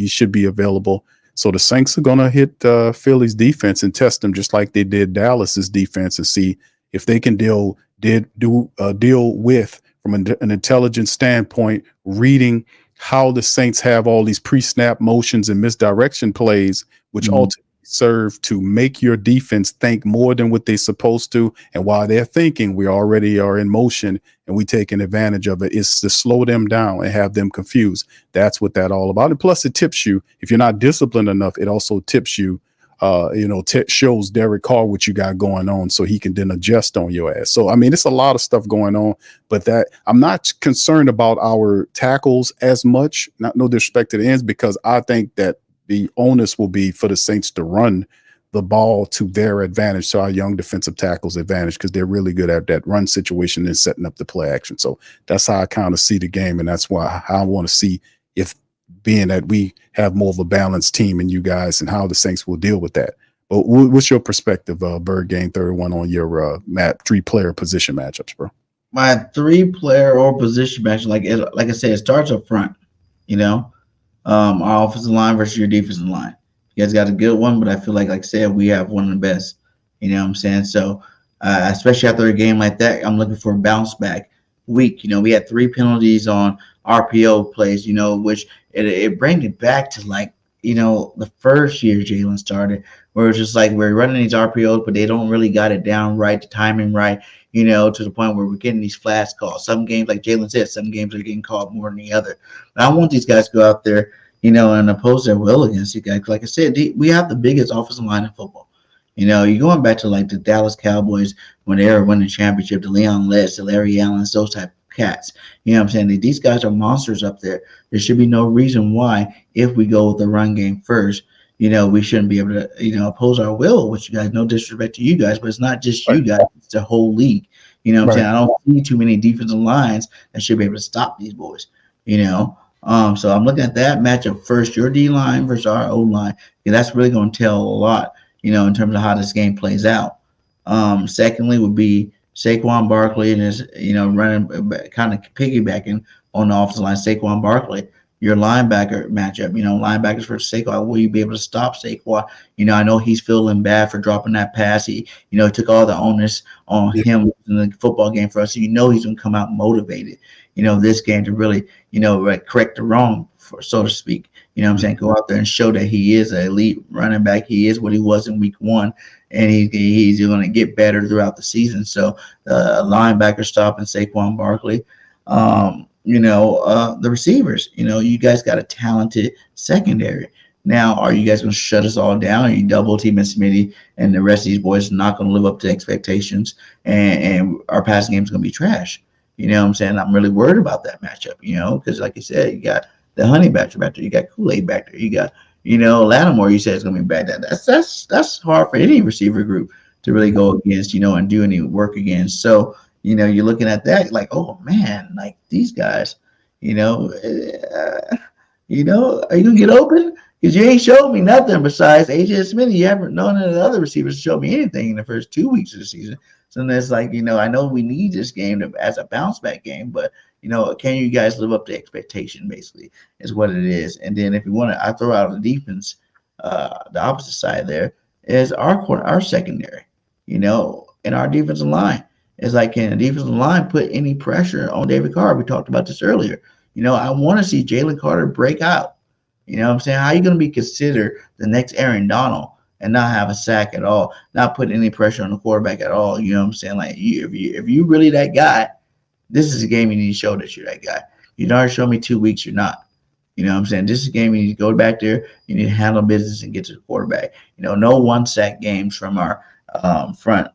should be available. So the Saints are going to hit Philly's defense and test them just like they did Dallas's defense and see if they can deal with, from an intelligence standpoint, reading how the Saints have all these pre-snap motions and misdirection plays, which ultimately serve to make your defense think more than what they're supposed to. And while they're thinking, we already are in motion and we taking advantage of it. It's to slow them down and have them confused. That's what that all about. And plus it tips you, if you're not disciplined enough, it also tips you, shows Derek Carr what you got going on so he can then adjust on your ass. So, I mean, it's a lot of stuff going on, but that I'm not concerned about our tackles as much, no disrespect to the ends, because I think that the onus will be for the Saints to run the ball to their advantage, to our young defensive tackles' advantage, because they're really good at that run situation and setting up the play action. So that's how I kind of see the game, and that's why I want to see, if being that we have more of a balanced team in you guys, and how the Saints will deal with that. But what's your perspective, Bird Game 31, on your 3-player position matchups, bro? My 3-player or position match, like I said, it starts up front. Our offensive line versus your defensive line. You guys got a good one, but I feel like I said, we have one of the best. You know what I'm saying? So, especially after a game like that, I'm looking for a bounce back week. We had 3 penalties on RPO plays, which it brings it back to the first year Jalen started, where it's just like we're running these RPOs, but they don't really got it down right, the timing right, to the point where we're getting these flash calls. Some games, like Jalen said, some games are getting called more than the other. But I want these guys to go out there, and oppose their will against you guys. Like I said, we have the biggest offensive line in football. You're going back to like the Dallas Cowboys when they were winning the championship, the Leon Letts, the Larry Allens, those type of cats. You know what I'm saying? These guys are monsters up there. There should be no reason why, if we go with the run game first, we shouldn't be able to, oppose our will, which you guys, no disrespect to you guys, but it's not just you guys, it's the whole league. You know what I'm saying? I don't see too many defensive lines that should be able to stop these boys, So I'm looking at that matchup first, your D line versus our O line, because that's really going to tell a lot, in terms of how this game plays out. Secondly, would be Saquon Barkley and his, running, kind of piggybacking on the offensive line. Saquon Barkley, your linebacker matchup, linebackers versus Saquon. Will you be able to stop Saquon? I know he's feeling bad for dropping that pass. He took all the onus on him in the football game for us. So he's going to come out motivated, this game to really, correct the wrong, so to speak. I'm saying? Go out there and show that he is an elite running back. He is what he was in week 1, and he's going to get better throughout the season. So linebacker stopping Saquon Barkley. The receivers, you guys got a talented secondary. Now, are you guys going to shut us all down? Are you double teaming Smitty and the rest of these boys not going to live up to expectations, and our passing game is going to be trash? I'm saying? I'm really worried about that matchup, because like you said, you got the Honey Badger back there, you got Kool-Aid back there, you got, Lattimore, you said it's going to be bad. That's hard for any receiver group to really go against, and do any work against. So, you're looking at that like, oh man, like these guys, are you gonna get open? Because you ain't showed me nothing besides AJ Smith. You haven't known any of the other receivers to show me anything in the first 2 weeks of the season. So then it's like, I know we need this game as a bounce back game, but can you guys live up to expectation? Basically, is what it is. And then if you want to, I throw out the defense. The opposite side there is our secondary. And our defensive line. It's like, can the defensive line put any pressure on David Carr? We talked about this earlier. I want to see Jalen Carter break out. What I'm saying? How are you going to be considered the next Aaron Donald and not have a sack at all, not put any pressure on the quarterback at all? You know what I'm saying? Like, if you really that guy, this is a game you need to show that you're that guy. You don't show me 2 weeks, you're not. You know what I'm saying? This is a game you need to go back there. You need to handle business and get to the quarterback. No one sack games from our front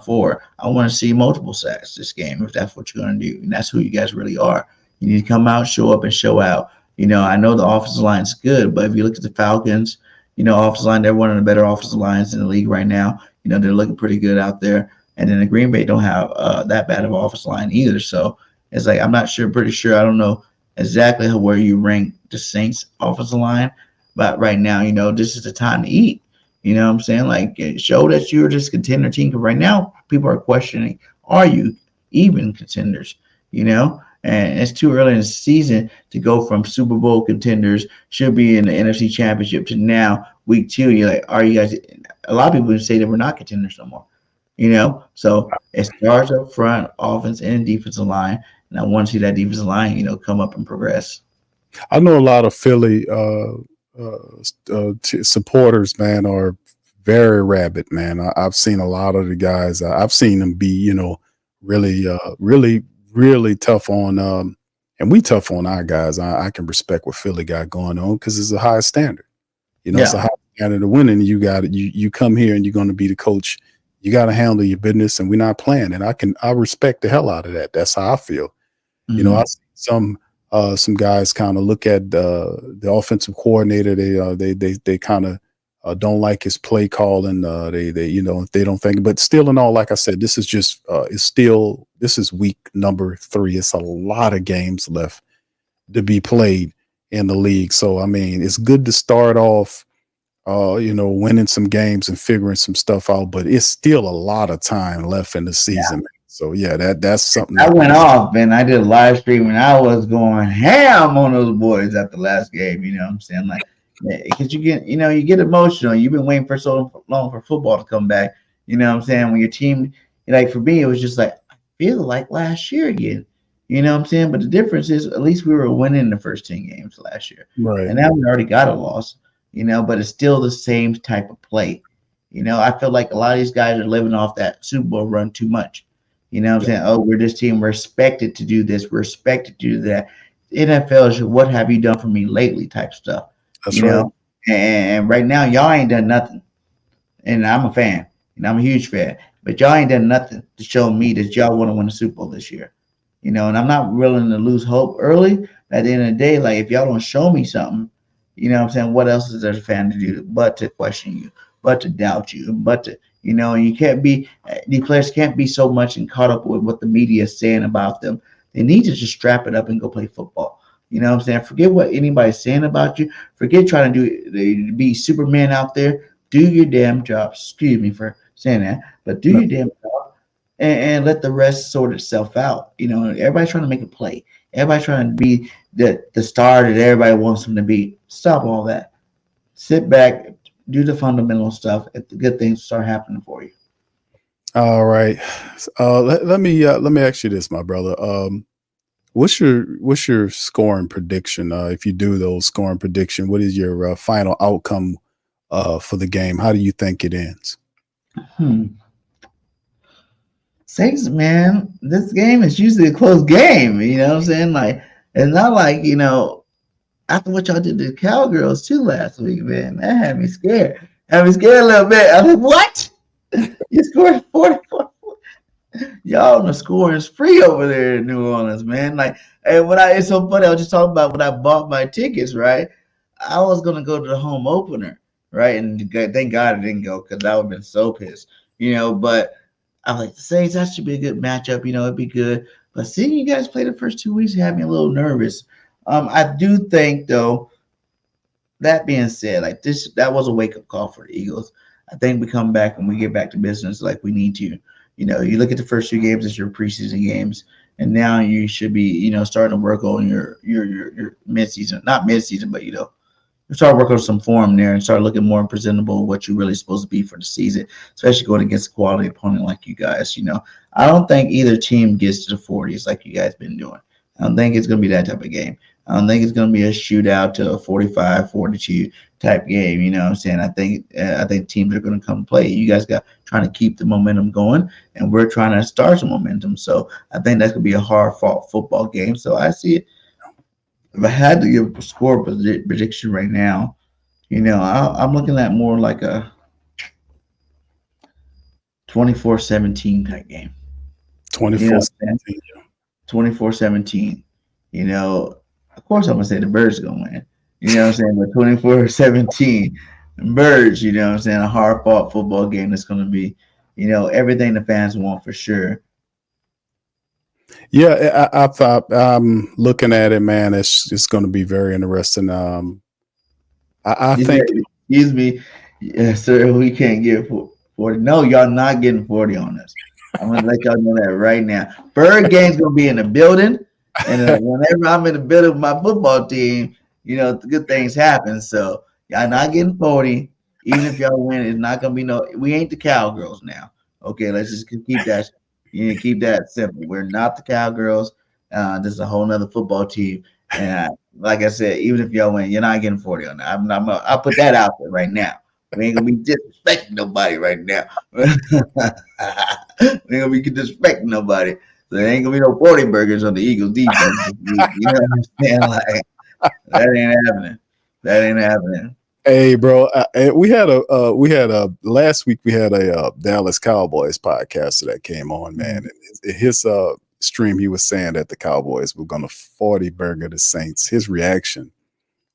four. I want to see multiple sacks this game if that's what you're going to do. And that's who you guys really are. You need to come out, show up, and show out. I know the offensive line is good, but if you look at the Falcons, offensive line, they're one of the better offensive lines in the league right now. They're looking pretty good out there. And then the Green Bay don't have that bad of an offensive line either. So it's like, I'm not pretty sure. I don't know exactly where you rank the Saints offensive line. But right now, this is the time to eat. You know what I'm saying? Like, show that you're just contender team. Because right now, people are questioning, are you even contenders? And it's too early in the season to go from Super Bowl contenders, should be in the NFC Championship, to now week 2. You're like, are you guys? A lot of people would say that we're not contenders no more. So it starts up front, offense and defensive line. And I want to see that defensive line, come up and progress. I know a lot of Philly supporters, man, are very rabid, man. I've seen a lot of the guys. I've seen them be, really tough on, and we tough on our guys. I can respect what Philly got going on because it's a high standard. It's a high standard of winning. You come here and you're going to be the coach. You got to handle your business, and we're not playing. And I respect the hell out of that. That's how I feel. Mm-hmm. I see some guys kind of look at the offensive coordinator. They kind of don't like his play calling. They don't think. But still, in all, like I said, this is just this is week number 3. It's a lot of games left to be played in the league. So I mean, it's good to start off, winning some games and figuring some stuff out. But it's still a lot of time left in the season. Yeah. So yeah, that's something. I went off, and I did a live stream, and I was going ham on those boys at the last game. You know what I'm saying? Like, because you get emotional. You've been waiting for so long for football to come back. You know what I'm saying? When your team, like for me, it was just like, I feel like last year again. You know what I'm saying? But the difference is, at least we were winning the first 10 games last year. Right. And now we already got a loss, but it's still the same type of play. I feel like a lot of these guys are living off that Super Bowl run too much. I'm saying? Oh, we're this team. We're expected to do this. We're expected to do that. NFL is what have you done for me lately type stuff, That's you right. know. And right now, y'all ain't done nothing. And I'm a fan, and I'm a huge fan. But y'all ain't done nothing to show me that y'all want to win the Super Bowl this year, you know. And I'm not willing to lose hope early. At the end of the day, like if y'all don't show me something, you know what I'm saying, what else is there a fan to do but to question you, but to doubt you, but to, you know, and you can't be, these players can't be so much and caught up with what the media is saying about them. They need to just strap it up and go play football. You know what I'm saying? Forget what anybody's saying about you. Forget trying to be Superman out there. Do your damn job. Excuse me for saying that, but do No. your damn job and let the rest sort itself out. You know, everybody's trying to make a play. Everybody's trying to be the star that everybody wants them to be. Stop all that. Sit back, do the fundamental stuff, and the good things start happening for you. All right. Let me ask you this, my brother. What's your scoring prediction? If you do those scoring prediction, what is your final outcome for the game? How do you think it ends? Saints, man, this game is usually a close game. You know what I'm saying? Like, it's not like, you know, after what y'all did to the Cowgirls too last week, man, that had me scared. Had me scared a little bit. I was like, what? You scored 44. Y'all on the scoring spree over there in New Orleans, man. Like, and it's so funny. I was just talking about when I bought my tickets, right? I was gonna go to the home opener, right? And thank God I didn't go because I would have been so pissed, you know. But I was like, the Saints, that should be a good matchup, you know, it'd be good. But seeing you guys play the first 2 weeks had me a little nervous. I do think though, that being said, like that was a wake up call for the Eagles. I think we come back and we get back to business like we need to. You know, you look at the first 2 games as your preseason games, and now you should be, you know, starting to work on your midseason, not midseason, but you know, start working on some form there and start looking more presentable what you're really supposed to be for the season, especially going against a quality opponent like you guys. You know, I don't think either team gets to the 40s like you guys been doing. I don't think it's going to be that type of game. I don't think it's going to be a shootout to a 45-42 type game. You know what I'm saying? I think teams are going to come play. You guys got trying to keep the momentum going, and we're trying to start some momentum. So I think that's going to be a hard-fought football game. So I see it. If I had to give a score prediction right now, you know, I'm looking at more like a 24-17 type game. 24-17. 24-17. You know, of course I'm gonna say the Birds are gonna win. You know what I'm saying? But 24-17, Birds, you know what I'm saying? A hard fought football game that's gonna be, you know, everything the fans want for sure. Yeah, I thought I'm looking at it, man. It's going to be very interesting. I think. Excuse me, yes, sir. We can't get 40. No, y'all not getting 40 on us. I'm gonna let y'all know that right now. Bird Gang's gonna be in the building, and whenever I'm in the building with my football team, you know, good things happen. So y'all not getting 40. Even if y'all win, it's not gonna be no. We ain't the Cowgirls now. Okay, let's just keep that. You know, keep that simple. We're not the Cowgirls. This is a whole nother football team. And like I said, even if y'all win, you're not getting 40 on that. I'll put that out there right now. We ain't gonna be disrespecting nobody right now. We ain't gonna be disrespecting nobody. So there ain't gonna be no 40 burgers on the Eagles defense. You know what I'm saying? Like that ain't happening. That ain't happening. Hey, bro, we had a last week we had a Dallas Cowboys podcaster that came on, man. And his stream, he was saying that the Cowboys were going to 40 burger the Saints. His reaction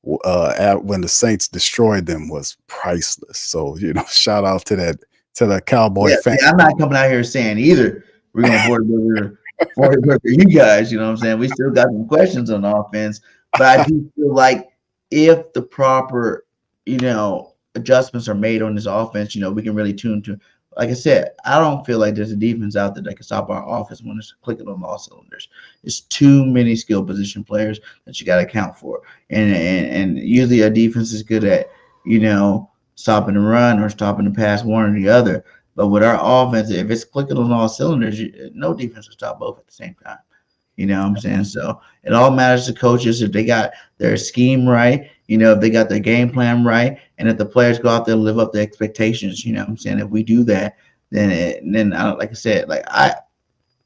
when the Saints destroyed them was priceless. So, you know, shout out to the Cowboy fan. See, I'm not coming out here saying either we're going to 40 burger you guys. You know what I'm saying? We still got some questions on offense, but I do feel like if the proper, you know, adjustments are made on this offense, you know, we can really tune to. Like I said, I don't feel like there's a defense out there that can stop our offense when it's clicking on all cylinders. It's too many skill position players that you got to account for, and usually a defense is good at, you know, stopping the run or stopping the pass, one or the other. But with our offense, if it's clicking on all cylinders, no defense will stop both at the same time. You know what I'm saying? So it all matters to coaches if they got their scheme right, you know, if they got their game plan right, and if the players go out there and live up to expectations. You know what I'm saying? If we do that, then like I said, like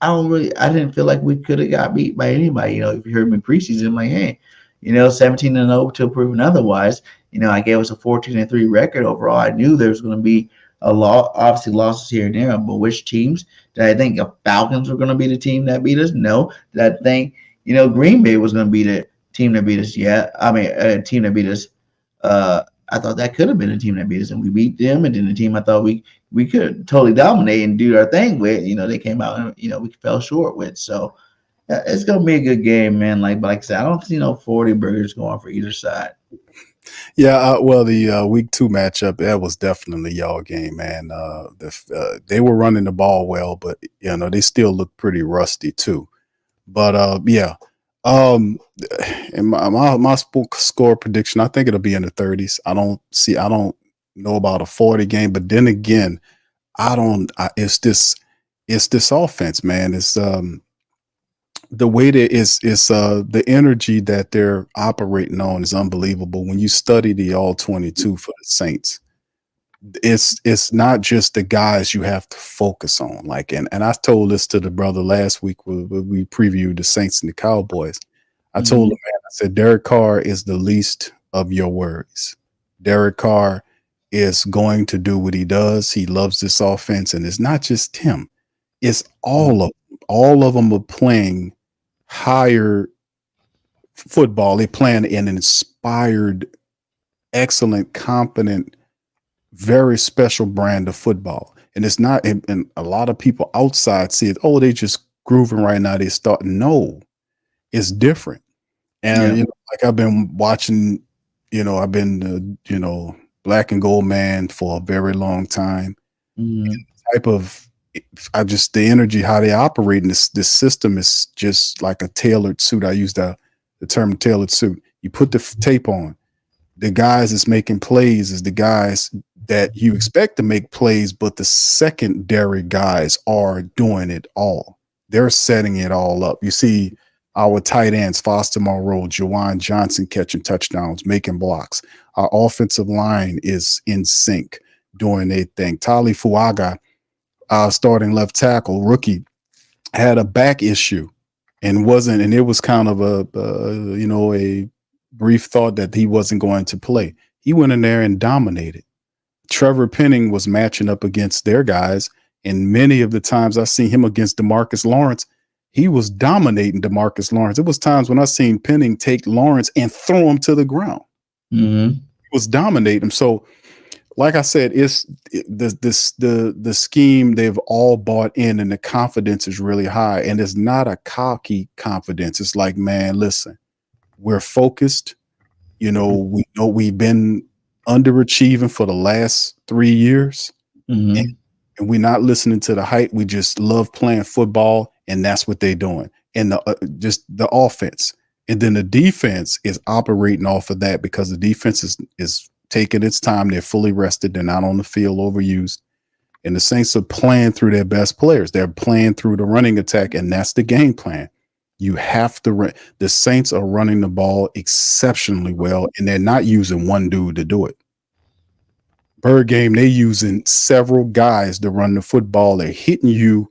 I didn't feel like we could have got beat by anybody. You know, if you heard me preseason, I'm like, hey, 17-0 till proven otherwise. I gave us a 14-3 record overall. I knew there was going to be a lot, obviously losses here and there, but which teams? Did I think the Falcons were going to be the team that beat us? No. Did I think, Green Bay was going to be the team that beat us? Yeah. I mean, a team that beat us. I thought that could have been a team that beat us, and we beat them. And then the team I thought we could totally dominate and do our thing with, they came out and we fell short with. So it's gonna be a good game, man. But like I said, I don't see no 40 burgers going for either side. Yeah, well, the week 2 matchup, that was definitely y'all game, man. They were running the ball well, but they still look pretty rusty too. But yeah, and my score prediction, I think it'll be in the 30s. I don't know about a 40 game, but then again, it's this offense, man. It's the way that is the energy that they're operating on is unbelievable. When you study the all 22 for the Saints, it's not just the guys you have to focus on. And I told this to the brother last week when we previewed the Saints and the Cowboys. I told him, man, I said, Derek Carr is the least of your worries. Derek Carr is going to do what he does. He loves this offense, and it's not just him. It's all of them. All of them are playing higher football. They're playing an inspired, excellent, competent, very special brand of football. And it's not, and a lot of people outside see it, oh, they just grooving right now. They start. No, it's different. And like I've been watching, I've been black and gold man for a very long time. Mm-hmm. Type of the energy, how they operate in this system is just like a tailored suit. I use the term tailored suit. You put the tape on. The guys that's making plays is the guys that you expect to make plays, but the secondary guys are doing it all. They're setting it all up. You see our tight ends, Foster Monroe, Jawan Johnson catching touchdowns, making blocks. Our offensive line is in sync, doing their thing. Tali Fuaga, starting left tackle, rookie, had a back issue and it was kind of a brief thought that he wasn't going to play. He went in there and dominated. Trevor Penning was matching up against their guys, and many of the times I seen him against DeMarcus Lawrence, he was dominating DeMarcus Lawrence. It was times when I seen Penning take Lawrence and throw him to the ground. Mm-hmm. He was dominating him. So, like I said, it's the scheme they've all bought in, and the confidence is really high. And it's not a cocky confidence. It's like, man, listen, we're focused. We know we've been underachieving for the last 3 years, and we're not listening to the hype. We just love playing football, and that's what they're doing. And just the offense, and then the defense is operating off of that, because the defense is taking its time. They're fully rested. They're not on the field overused. And the Saints are playing through their best players. They're playing through the running attack, and that's the game plan. You have to run. The Saints are running the ball exceptionally well, and they're not using one dude to do it. Bird game, they're using several guys to run the football. They're hitting you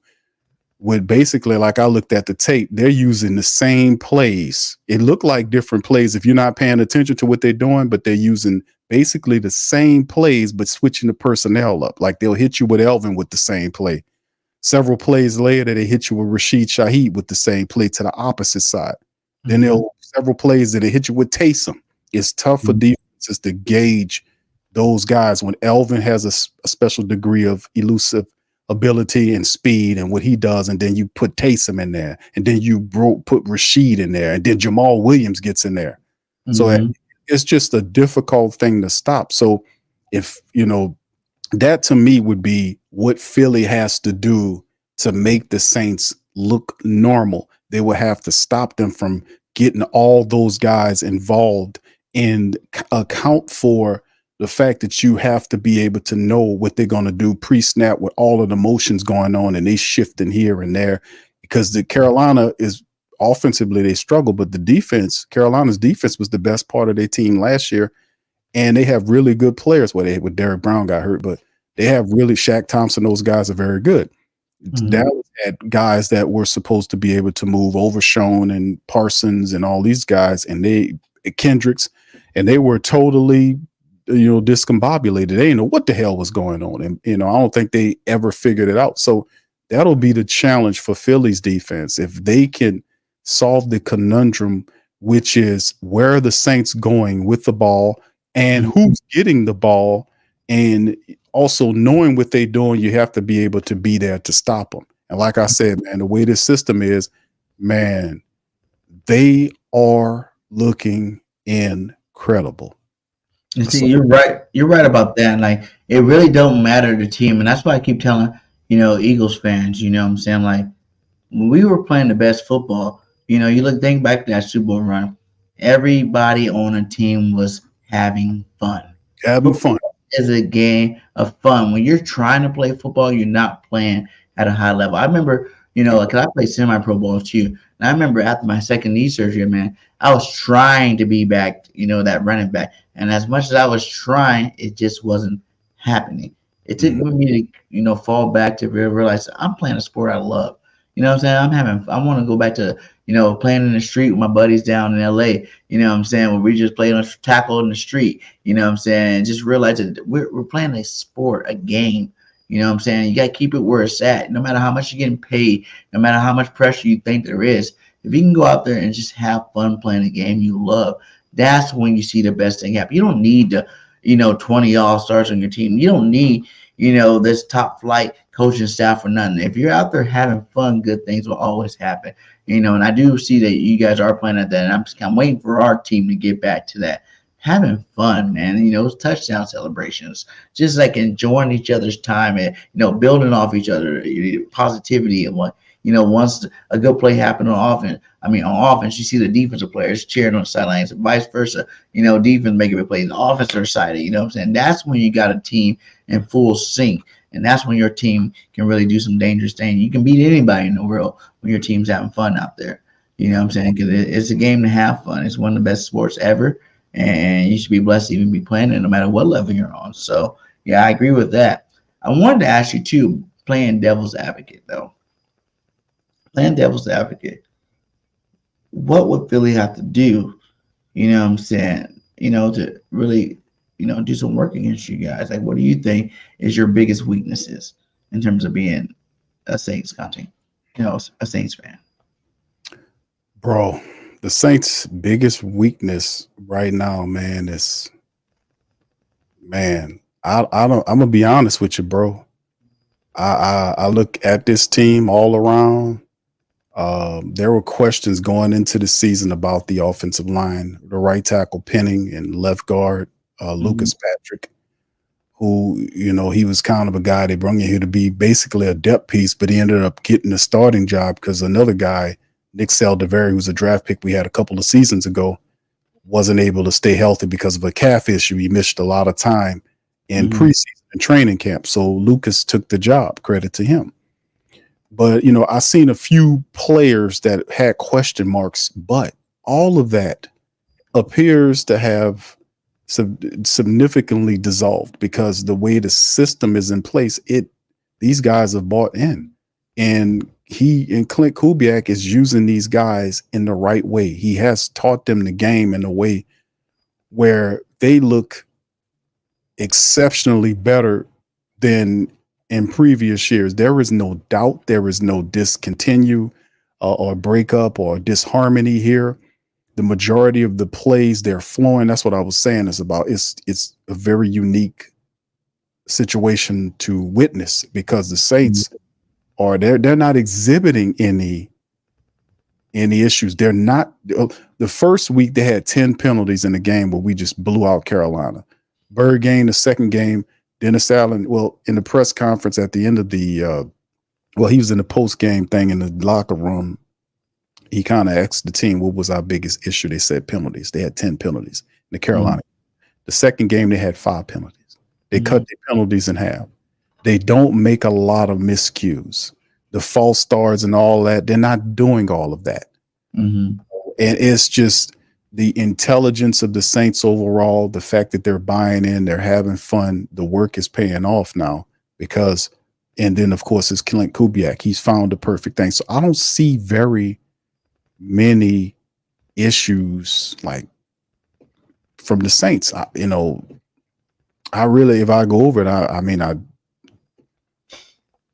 with basically, like I looked at the tape, they're using the same plays. It looked like different plays if you're not paying attention to what they're doing, but they're using basically the same plays, but switching the personnel up. Like they'll hit you with Elvin with the same play. Several plays later, they hit you with Rashid Shaheed with the same play to the opposite side. Then they'll several plays that they hit you with Taysom. It's tough for defenses to gauge those guys when Elvin has a special degree of elusive ability and speed and what he does, and then you put Taysom in there, and then you put Rashid in there, and then Jamal Williams gets in there. So it's just a difficult thing to stop. So if that to me would be what Philly has to do to make the Saints look normal. They will have to stop them from getting all those guys involved and account for the fact that you have to be able to know what they're going to do pre-snap with all of the motions going on, and they shifting here and there, because the Carolina is offensively, they struggle, but the defense, Carolina's defense was the best part of their team last year. And they have really good players. With Derek Brown got hurt, but they have really Shaq Thompson. Those guys are very good. Dallas had guys that were supposed to be able to move, Overshown and Parsons and all these guys, and Kendricks, and they were totally, discombobulated. They didn't know what the hell was going on. And, I don't think they ever figured it out. So that'll be the challenge for Philly's defense. If they can solve the conundrum, which is where are the Saints going with the ball and who's getting the ball, and also knowing what they're doing, you have to be able to be there to stop them. And like I said, man, the way this system is, man, they are looking incredible. And see, you're right. You're right about that. Like, it really don't matter the team, and that's why I keep telling Eagles fans. You know what I'm saying? Like, when we were playing the best football, think back to that Super Bowl run. Everybody on a team was having fun. Having fun is a game of fun. When you're trying to play football, you're not playing at a high level. I remember, because I played semi-pro ball too, and I remember after my second knee surgery, man, I was trying to be back, that running back. And as much as I was trying, it just wasn't happening. It took me to, fall back to realize I'm playing a sport I love. You know what I'm saying? I want to go back to, playing in the street with my buddies down in LA, where we just played on tackle in the street, and just realize that we're playing a sport, a game. You got to keep it where it's at. No matter how much you're getting paid, no matter how much pressure you think there is, if you can go out there and just have fun playing a game you love, that's when you see the best thing happen. You don't need the, 20 all-stars on your team. You don't need, this top flight coaching staff or nothing. If you're out there having fun, good things will always happen. And I do see that you guys are playing at that, and I'm waiting for our team to get back to that. Having fun, man, touchdown celebrations, just like enjoying each other's time and, building off each other, positivity. And what, once a good play happened on offense, you see the defensive players cheering on the sidelines and vice versa, defense making a play, the offense are excited, That's when you got a team in full sync. And that's when your team can really do some dangerous things. You can beat anybody in the world when your team's having fun out there. Because it's a game to have fun. It's one of the best sports ever. And you should be blessed to even be playing it no matter what level you're on. So, yeah, I agree with that. I wanted to ask you, too, playing devil's advocate, though. Playing devil's advocate. What would Philly have to do, to really, do some work against you guys? Like, what do you think is your biggest weaknesses in terms of being a Saints content, a Saints fan? Bro, the Saints' biggest weakness right now, man, is, I'm gonna be honest with you, bro. I look at this team all around. There were questions going into the season about the offensive line, the right tackle Penning and left guard Lucas Patrick, who, he was kind of a guy they brought in here to be basically a depth piece, but he ended up getting the starting job because another guy, Nick Saldiveri, who's a draft pick we had a couple of seasons ago, wasn't able to stay healthy because of a calf issue. He missed a lot of time in preseason and training camp. So Lucas took the job, credit to him. But, I seen a few players that had question marks, but all of that appears to have significantly dissolved because the way the system is in place, these guys have bought in. And Clint Kubiak is using these guys in the right way. He has taught them the game in a way where they look exceptionally better than in previous years. There is no doubt. There is no discontinue or breakup or disharmony here. The majority of the plays, they're flowing. That's what I was saying. It's a very unique situation to witness because the Saints they're not exhibiting any issues. They're not. The first week they had 10 penalties in the game where we just blew out Carolina. Bird game, the second game, Dennis Allen, in the press conference at the end of the he was in the post-game thing in the locker room. He kind of asked the team, what was our biggest issue? They said penalties. They had 10 penalties in the Carolina. The second game, they had 5 penalties. They cut the penalties in half. They don't make a lot of miscues. The false starts and all that, they're not doing all of that. And it's just the intelligence of the Saints overall, the fact that they're buying in, they're having fun, the work is paying off now because And then, of course, it's Clint Kubiak. He's found the perfect thing. So I don't see very many issues like from the Saints. I really, if I go over it,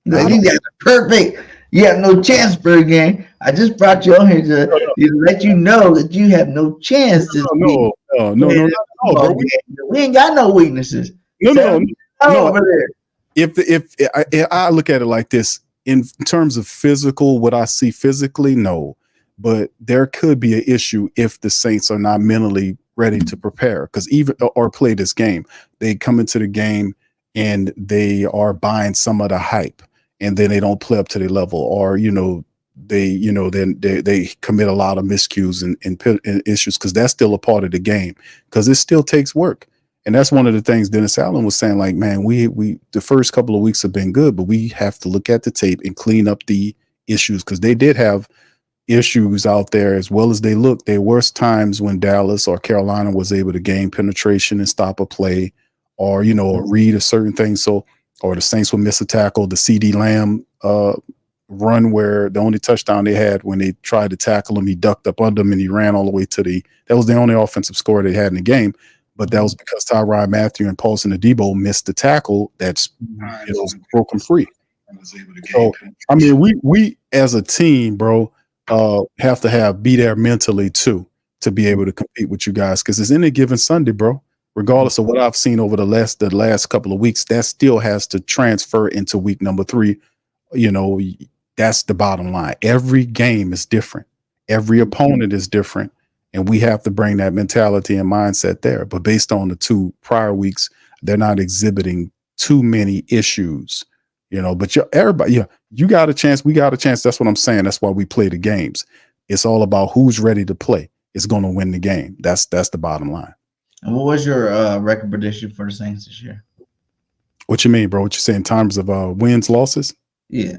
You got the perfect. You have no chance, Bergen. I just brought you on here to let you know that you have no chance this week. No, bro. We ain't got no weaknesses. No. Over there. If I look at it like this, in terms of physical, what I see physically, no, but there could be an issue if the Saints are not mentally ready to prepare, because even or play this game, they come into the game and they are buying some of the hype, and then they don't play up to their level, or then they commit a lot of miscues and issues, because that's still a part of the game, because it still takes work. And that's one of the things Dennis Allen was saying, like, man, we the first couple of weeks have been good, but we have to look at the tape and clean up the issues, because they did have issues out there as well as they look. There were times when Dallas or Carolina was able to gain penetration and stop a play, or read a certain thing. So, or the Saints would miss a tackle. The CD Lamb run, where the only touchdown they had, when they tried to tackle him, he ducked up under him and he ran all the way to that was the only offensive score they had in the game. But that was because Tyrann Mathieu and Paulson Adebo missed the tackle that's broken free. So, I mean, we as a team, bro, have to be there mentally too, to be able to compete with you guys, because it's any given Sunday, bro. Regardless of what I've seen over the last couple of weeks, that still has to transfer into week number 3. That's the bottom line. Every game is different. Every opponent is different. And we have to bring that mentality and mindset there. But based on the 2 prior weeks, they're not exhibiting too many issues, but everybody, you got a chance. We got a chance. That's what I'm saying. That's why we play the games. It's all about who's ready to play. It's going to win the game. That's the bottom line. And what was your record prediction for the Saints this year? What you mean, bro? What you say in terms of wins, losses? Yeah.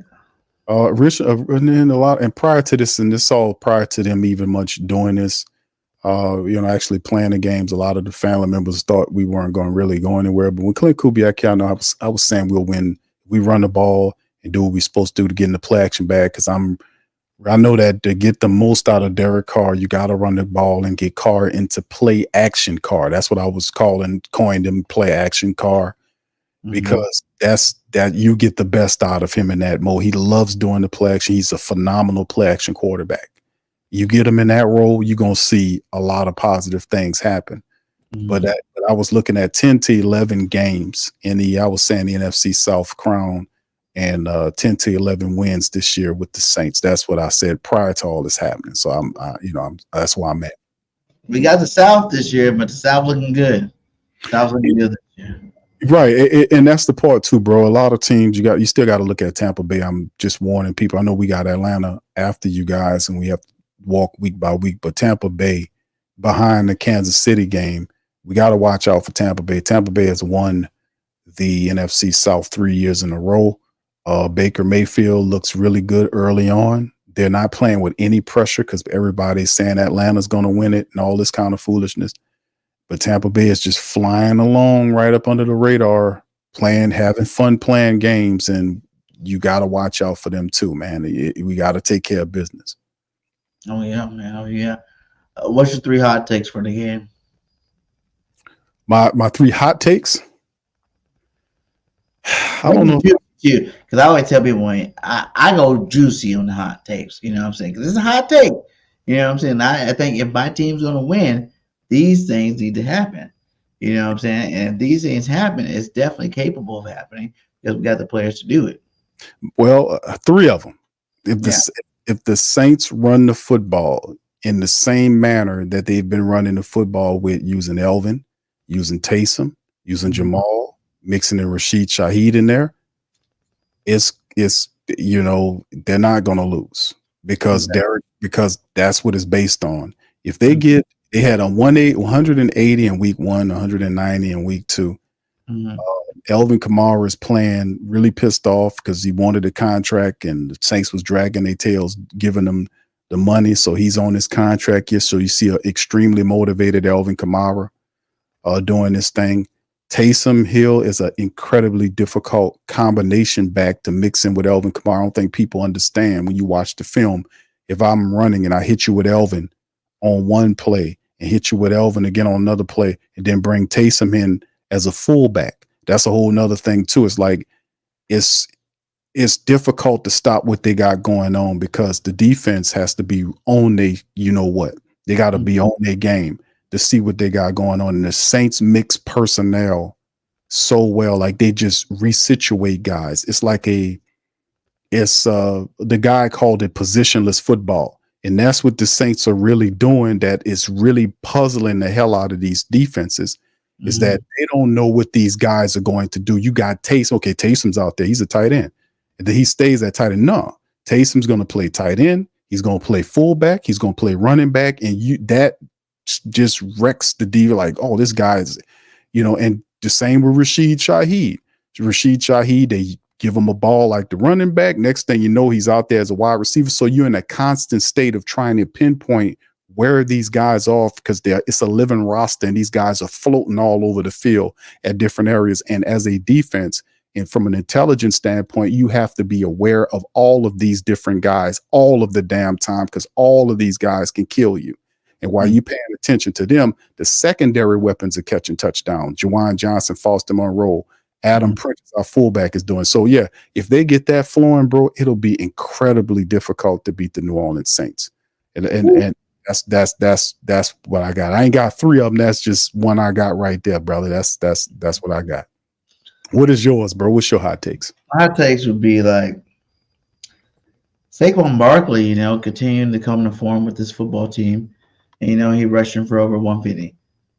Rich, and a lot, and prior to this, and this all prior to them even much doing this, actually playing the games, a lot of the family members thought we weren't going to really go anywhere. But when Clint Kubiak came, I was saying we'll win. We run the ball and do what we're supposed to do to get in the play action bag, because I know that to get the most out of Derek Carr, you got to run the ball and get Carr into play action Carr. That's what I was coined him, play action Carr, because that's you get the best out of him in that mode. He loves doing the play action. He's a phenomenal play action quarterback. You get him in that role, you're going to see a lot of positive things happen. But I was looking at 10 to 11 games I was saying the NFC South crown, and 10 to 11 wins this year with the Saints. That's what I said prior to all this happening. So that's why I'm at. We got the South this year, but the South looking good. South looking good this year. Right, and that's the part too, bro. A lot of teams you still got to look at Tampa Bay. I'm just warning people. I know we got Atlanta after you guys, and we have to walk week by week. But Tampa Bay, behind the Kansas City game, we got to watch out for Tampa Bay. Tampa Bay has won the NFC South 3 years in a row. Baker Mayfield looks really good early on. They're not playing with any pressure because everybody's saying Atlanta's going to win it and all this kind of foolishness. But Tampa Bay is just flying along right up under the radar, having fun playing games, and you got to watch out for them too, man. We got to take care of business. Oh, yeah, man. Oh, yeah. What's your 3 hot takes for the game? My 3 hot takes? I don't know. Because I always tell people when I go juicy on the hot takes, you know what I'm saying? Because it's a hot take. You know what I'm saying? I think if my team's going to win, these things need to happen. You know what I'm saying? And if these things happen, it's definitely capable of happening because we got the players to do it. Well, 3 of them. If the Saints run the football in the same manner that they've been running the football with, using Elvin, using Taysom, using Jamal, mixing in Rashid Shaheed in there, it's they're not going to lose because because that's what it's based on. If they had a 180 in week 1, 190 in week 2. Elvin Kamara is playing really pissed off because he wanted a contract and the Saints was dragging their tails, giving him the money. So he's on his contract here. So you see an extremely motivated Elvin Kamara doing this thing. Taysom Hill is an incredibly difficult combination back to mix in with Elvin Kamara. I don't think people understand when you watch the film. If I'm running and I hit you with Elvin on one play and hit you with Elvin again on another play, and then bring Taysom in as a fullback, that's a whole nother thing too. It's like it's it's difficult to stop what they got going on because the defense has to be on they, you know what, they got to be on their game to see what they got going on. And the Saints mix personnel so well, like they just resituate guys. It's like the guy called it positionless football. And that's what the Saints are really doing. That is really puzzling the hell out of these defenses. Is that they don't know what these guys are going to do. You got Taysom. Okay, Taysom's out there. He's a tight end. And then he stays at tight end. No, Taysom's going to play tight end. He's going to play fullback. He's going to play running back. And that just wrecks the deal. Like, oh, this guy's, and the same with Rashid Shaheed. They give him a ball like the running back. Next thing you know, he's out there as a wide receiver. So you're in a constant state of trying to pinpoint where these guys are because it's a living roster and these guys are floating all over the field at different areas. And as a defense, and from an intelligence standpoint, you have to be aware of all of these different guys all of the damn time because all of these guys can kill you. And while you're paying attention to them, the secondary weapons are catching touchdowns. Juwan Johnson, Foster Monroe, Adam Prentice, our fullback, is doing. So, yeah, if they get that flowing, bro, it'll be incredibly difficult to beat the New Orleans Saints. And that's what I got. I ain't got three of them. That's just one I got right there, brother. That's what I got. What is yours, bro? What's your hot takes? My hot takes would be like Saquon Barkley, continuing to come to form with this football team. And, he rushing for over 150.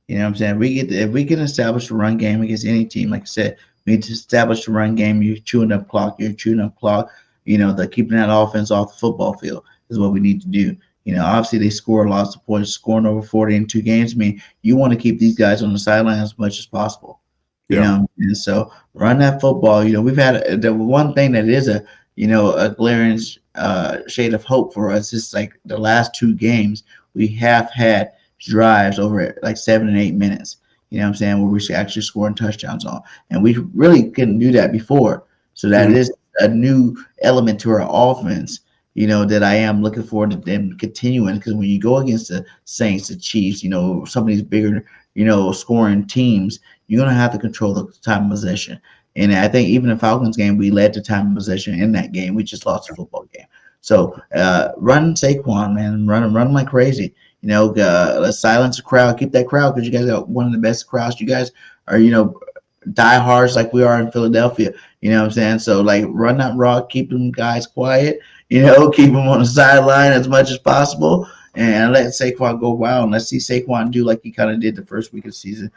You know what I'm saying? If we can establish a run game against any team, like I said, we need to establish a run game. You're chewing up clock. The keeping that offense off the football field is what we need to do. Obviously they score lots of points, scoring over 40 in 2 games. I mean, you want to keep these guys on the sideline as much as possible. And so run that football. We've had the one thing that is a glaring shade of hope for us is like the last 2 games we have had drives over like 7 and 8 minutes. You know what I'm saying? Where we're actually scoring touchdowns on, and we really couldn't do that before. So that is a new element to our offense. That I am looking forward to them continuing because when you go against the Saints, the Chiefs, some of these bigger, scoring teams, you're going to have to control the time of possession. And I think even the Falcons game, we led to time of possession in that game. We just lost the football game. So run Saquon, man, run them like crazy. Let's silence the crowd, keep that crowd because you guys got one of the best crowds. You guys are, diehards like we are in Philadelphia. You know what I'm saying? So like run that rock, keep them guys quiet. Keep them on the sideline as much as possible, and let Saquon go wild. And let's see Saquon do like he kind of did the first week of the season,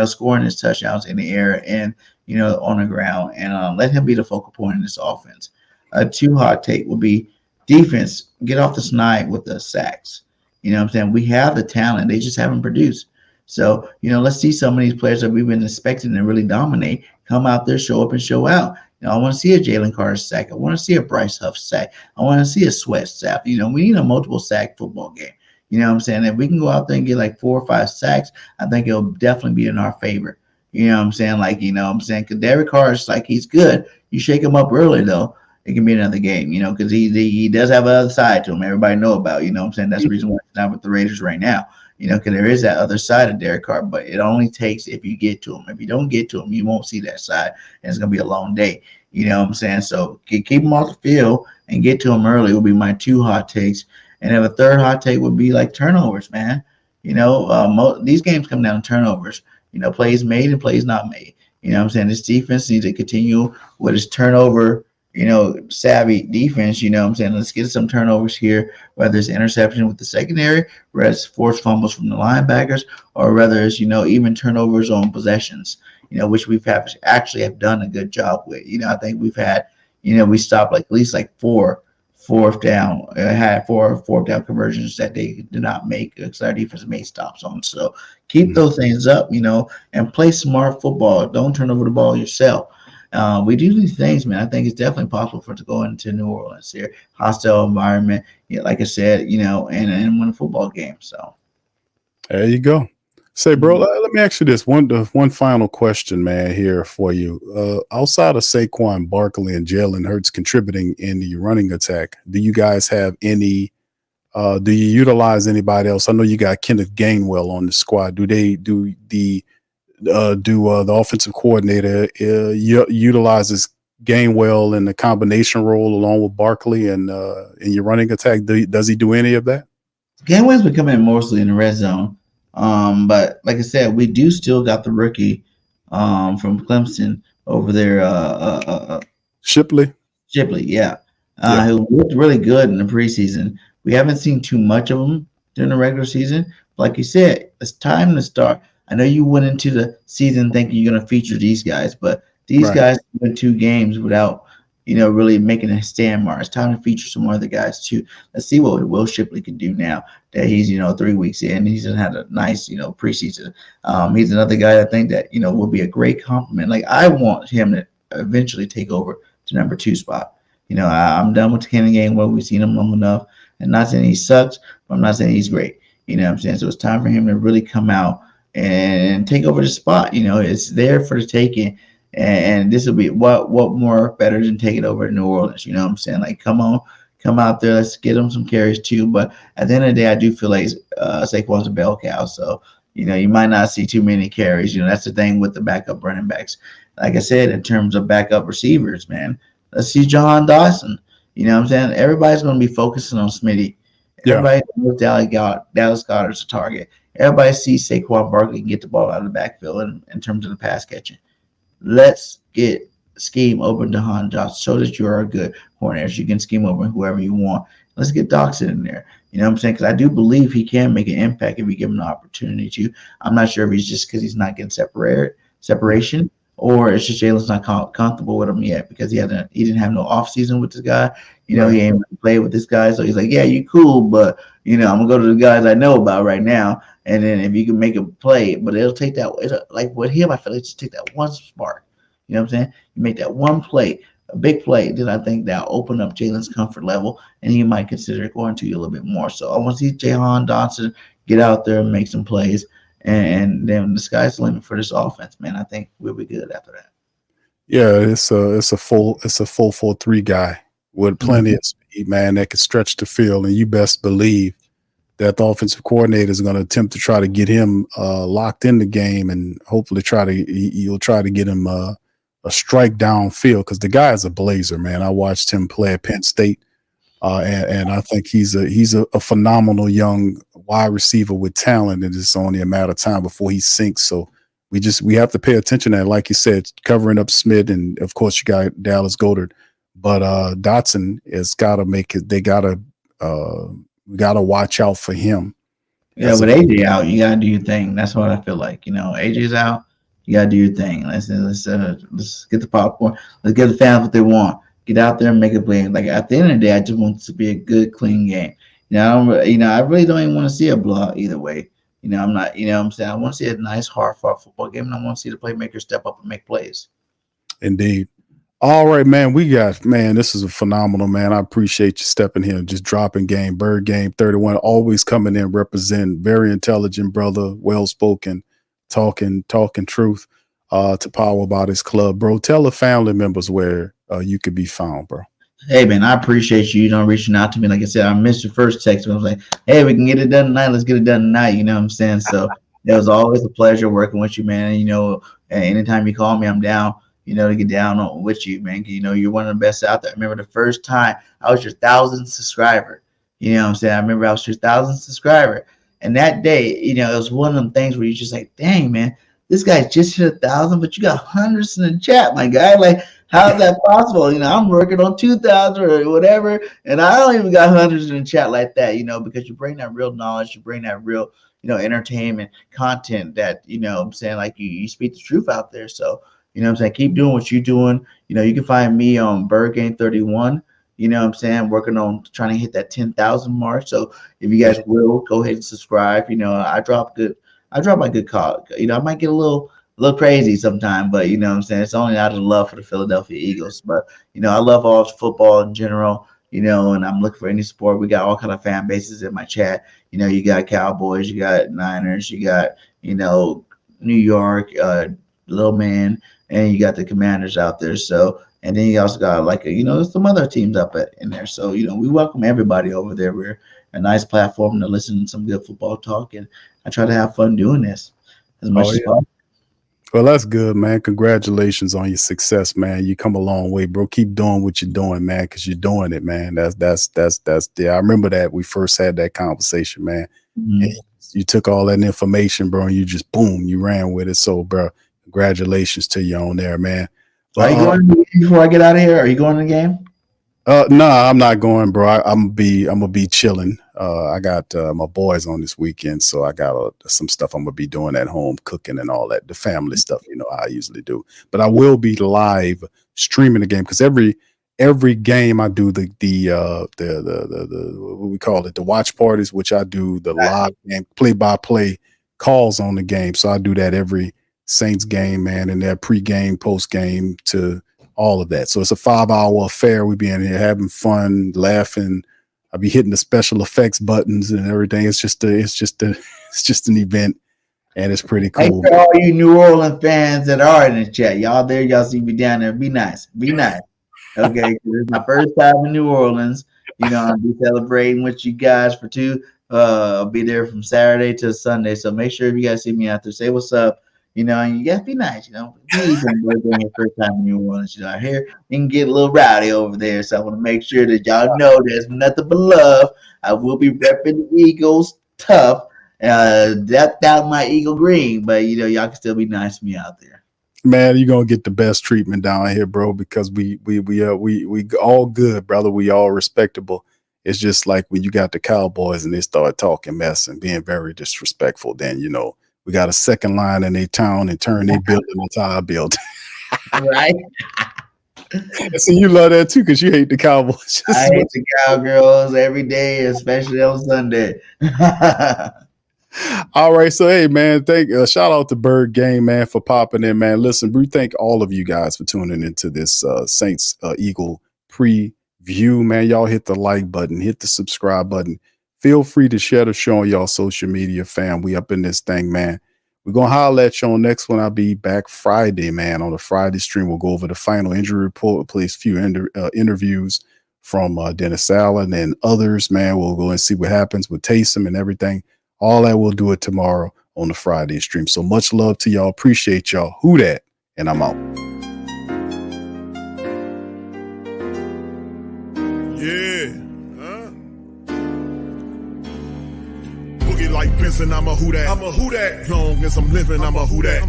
scoring his touchdowns in the air and, on the ground. And let him be the focal point in this offense. A 2 hot take will be defense, get off the snide with the sacks. You know what I'm saying? We have the talent. They just haven't produced. So, let's see some of these players that we've been expecting to really dominate come out there, show up and show out. I want to see a Jalen Carter sack. I want to see a Bryce Huff sack. I want to see a Sweat sack. We need a multiple sack football game. You know what I'm saying? If we can go out there and get like 4 or 5 sacks, I think it'll definitely be in our favor. You know what I'm saying? Like, because Derek Carr is like, he's good. You shake him up early, though, it can be another game, because he does have another side to him. Everybody know about, what I'm saying? That's the reason why he's not with the Raiders right now. Because there is that other side of Derek Carr, but it only takes if you get to him. If you don't get to him, you won't see that side, and it's going to be a long day. You know what I'm saying? So keep him off the field and get to him early will be my 2 hot takes. And then a 3rd hot take would be like turnovers, man. These games come down to turnovers. Plays made and plays not made. You know what I'm saying? This defense needs to continue with its turnover savvy defense. You know what I'm saying? Let's get some turnovers here, whether it's interception with the secondary, whether it's forced fumbles from the linebackers, or whether it's, even turnovers on possessions, which we've actually have done a good job with. I think we've had, we stopped like at least like 4 fourth down, had 4 fourth down conversions that they did not make because our defense made stops on. So keep those things up, and play smart football. Don't turn over the ball yourself. We do these things, man. I think it's definitely possible for it to go into New Orleans here. Hostile environment, like I said, and win a football game. So there you go. Say, bro, Mhm. let me ask you this one final question, man, here for you. Outside of Saquon Barkley and Jalen Hurts contributing in the running attack, do you guys have any? Do you utilize anybody else? I know you got Kenneth Gainwell on the squad. Do the offensive coordinator utilizes Gainwell in the combination role along with Barkley and in your running attack? Does he do any of that? Gameway's becoming mostly in the red zone. But like I said, we do still got the rookie from Clemson over there, Shipley? Shipley, yeah. Yeah, Who looked really good in the preseason. We haven't seen too much of him during the regular season. Like you said, it's time to start. I know you went into the season thinking you're going to feature these guys, but these right. guys went 2 games without, really making a stand mark. It's time to feature some other guys too. Let's see what Will Shipley can do now that he's, 3 weeks in. He's had a nice, preseason. He's another guy I think that, will be a great compliment. Like I want him to eventually take over to number 2 spot. I'm done with the Kenny game where we've seen him long enough. And not saying he sucks, but I'm not saying he's great. You know what I'm saying? So it's time for him to really come out and take over the spot. It's there for the taking. And this will be what more better than taking over New Orleans. You know what I'm saying? Like, come on, come out there. Let's get him some carries too. But at the end of the day, I do feel like Saquon's a bell cow. So, you might not see too many carries. That's the thing with the backup running backs. Like I said, in terms of backup receivers, man, let's see John Dawson. You know what I'm saying? Everybody's going to be focusing on Smitty. Yeah. Everybody knows Dallas Goedert's a target. Everybody sees Saquon Barkley can get the ball out of the backfield in terms of the pass catching. Let's get scheme open to Han Johnson. Show that you are a good corner. You can scheme open whoever you want. Let's get Doxson in there. You know what I'm saying? Because I do believe he can make an impact if we give him the opportunity to. I'm not sure if he's just because he's not getting separation, or it's just Jalen's not comfortable with him yet because he didn't have no off season with this guy. He ain't played with this guy, so he's like, yeah, you cool, but I'm gonna go to the guys I know about right now. And then if you can make a play, but it'll take that. Like with him, I feel like just take that one spark. You know what I'm saying? You make that one play, a big play, then I think that'll open up Jalen's comfort level, and he might consider going to you a little bit more. So I want to see Jahan Dodson get out there and make some plays, and then the sky's the limit for this offense, man. I think we'll be good after that. Yeah, it's a full 4-3 guy with plenty of speed, man, that can stretch the field, and you best believe that the offensive coordinator is going to attempt to try to get him locked in the game, and hopefully you'll try to get him a strike downfield because the guy is a blazer, man. I watched him play at Penn State, and I think he's a phenomenal young wide receiver with talent, and it's only a matter of time before he sinks. So we have to pay attention to that, like you said, covering up Smith, and of course you got Dallas Goedert, but Dotson has got to make it. We got to watch out for him. Yeah, with AJ out, you gotta do your thing. That's what I feel like. AJ's out, you gotta do your thing. Let's get the popcorn. Let's give the fans what they want. Get out there and make it play. Like at the end of the day, I just want it to be a good, clean game. I really don't even want to see a blowout either way. I'm not. What I'm saying, I want to see a nice, hard-fought football game, and I want to see the playmakers step up and make plays. Indeed. All right, man. This is a phenomenal, man. I appreciate you stepping here and just dropping game. Bird Game 31, always coming in, represent, very intelligent brother, well-spoken, talking truth to power about his club, bro. Tell the family members where you could be found, bro. Hey, man, I appreciate you, reaching out to me. Like I said, I missed your first text. I was like, hey, we can get it done tonight. Let's get it done tonight. You know what I'm saying? So it was always a pleasure working with you, man. Anytime you call me, I'm down. To get down with you, man. You're one of the best out there. I remember the first time I was your 1,000th subscriber. You know what I'm saying? I remember I was your 1,000th subscriber. And that day, it was one of them things where you're just like, dang, man, this guy just hit 1,000, but you got hundreds in the chat, my guy. Like, how is that possible? I'm working on 2,000 or whatever, and I don't even got hundreds in the chat like that, because you bring that real knowledge, you bring that real, entertainment content that, I'm saying, like you speak the truth out there. So, what I'm saying? Keep doing what you're doing. You can find me on Bird Game 31. What I'm saying? Working on trying to hit that 10,000 mark. So if you guys will go ahead and subscribe, I drop my good call. I might get a little crazy sometime, but what I'm saying? It's only out of love for the Philadelphia Eagles. But I love all football in general. and I'm looking for any support. We got all kind of fan bases in my chat. You got Cowboys, you got Niners, you got, New York, Little Man, and you got the Commanders out there. So, and then you also got there's some other teams up in there. So, we welcome everybody over there. We're a nice platform to listen to some good football talk, and I try to have fun doing this as much as possible. Well, that's good, man. Congratulations on your success, man. You come a long way, bro. Keep doing what you're doing, man, because you're doing it, man. That's yeah. I remember that we first had that conversation, man. Mm-hmm. You took all that information, bro, and you just boom, you ran with it. So, bro, congratulations to you on there, man. Are you going to the game before I get out of here? Are you going to the game? Nah, I'm not going, bro. I'm gonna be chilling. I got my boys on this weekend, so I got some stuff I'm gonna be doing at home, cooking and all that, the family stuff, I usually do. But I will be live streaming the game because every game I do the what we call it, the watch parties, which I do the live and play-by-play calls on the game. So I do that every Saints game, man, and their pre-game, post-game to all of that. So it's a 5-hour affair. We be in here having fun, laughing. I'll be hitting the special effects buttons and everything. It's just an event, and it's pretty cool. Hey, for all you New Orleans fans that are in the chat, y'all see me down there. Be nice. Okay, it's my first time in New Orleans. I'll be celebrating with you guys for 2. I'll be there from Saturday to Sunday. So make sure if you guys see me out there, say what's up. And you gotta be nice, Be easy on your first time in New Orleans. I hear you can get a little rowdy over there. So I want to make sure that y'all know there's nothing but love. I will be repping the Eagles tough. Decked out my Eagle green, but y'all can still be nice to me out there. Man, you're gonna get the best treatment down here, bro, because we all good, brother. We all respectable. It's just like when you got the Cowboys and they start talking mess and being very disrespectful, then we got a second line in their town and turn their building into our building. Right. So you love that too, because you hate the Cowboys. I hate the Cowgirls every day, especially on Sunday. All right, so hey, man, shout out to Bird Game, man, for popping in, man. Listen, we thank all of you guys for tuning into this Saints Eagle preview, man. Y'all hit the like button, hit the subscribe button. Feel free to share the show on y'all social media, fam. We up in this thing, man. We're going to holler at you on next one. I'll be back Friday, man. On the Friday stream, we'll go over the final injury report. We'll play a few interviews from Dennis Allen and others, man. We'll go and see what happens with Taysom and everything. All that, we'll do it tomorrow on the Friday stream. So much love to y'all. Appreciate y'all. Who dat? And I'm out. Yeah. Boogie like Benson, I'm a who dat. Long as I'm living, I'm a who dat.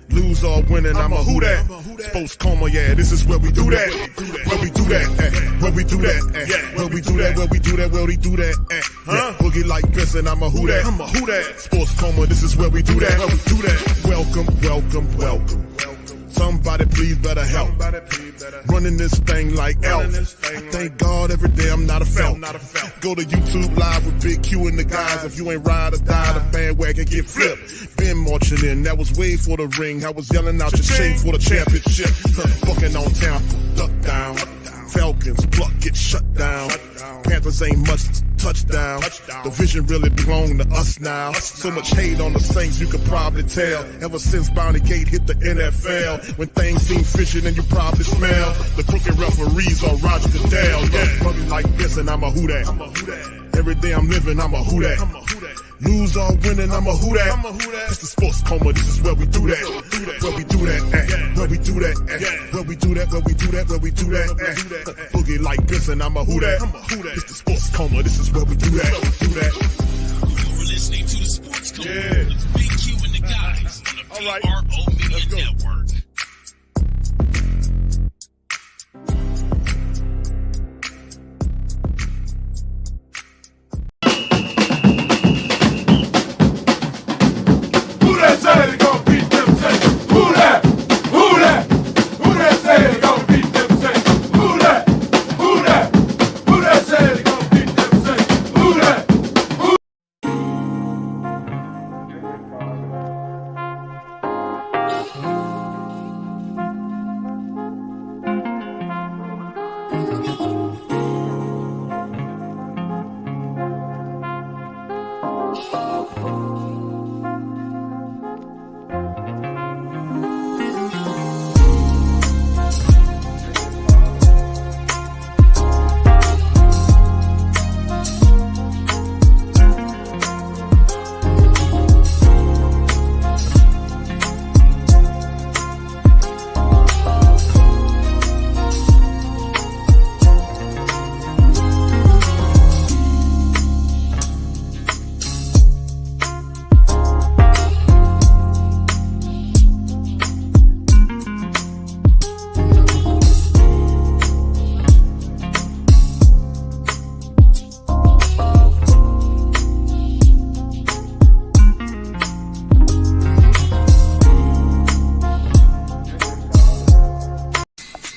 Lose or winning, I'm a who dat. Sports Coma, yeah, this is where we do that. Where we do that, where we do that, where we do that, where we do that, where we do that. Boogie like Benson, I'm a who dat. Sports Coma, this is where we do that. Welcome. Somebody please better help. Running this thing like Elf. I thank God every day I'm not a Falcon. Go to YouTube Live with Big Q and the guys. If you ain't ride or die, the bandwagon get flipped. Been marching in, that was way for the ring. I was yelling out your shade for the championship. Bucking on town, duck down. Falcons, pluck, get shut down. Panthers ain't much touchdown. The vision really belong to us now. So much hate on the Saints, you could probably tell. Ever since Bounty Gate hit the NFL, when things seem fishy, then you probably smell the crooked referees or Roger Goodell. Yeah, probably like this, and I'm a who dat. Every day I'm living, I'm a who dat. Lose or winning, I'm a who dat. It's the Sports Coma, this is where we do that. Where we do that, where we do that, where we do that, where we do that, where we do that. Boogie like Benson, I'm a who dat. It's the Sports Coma, this is where we do that. You're listening to the Sports Coma with Big Q and the guys on the PRO Media Network.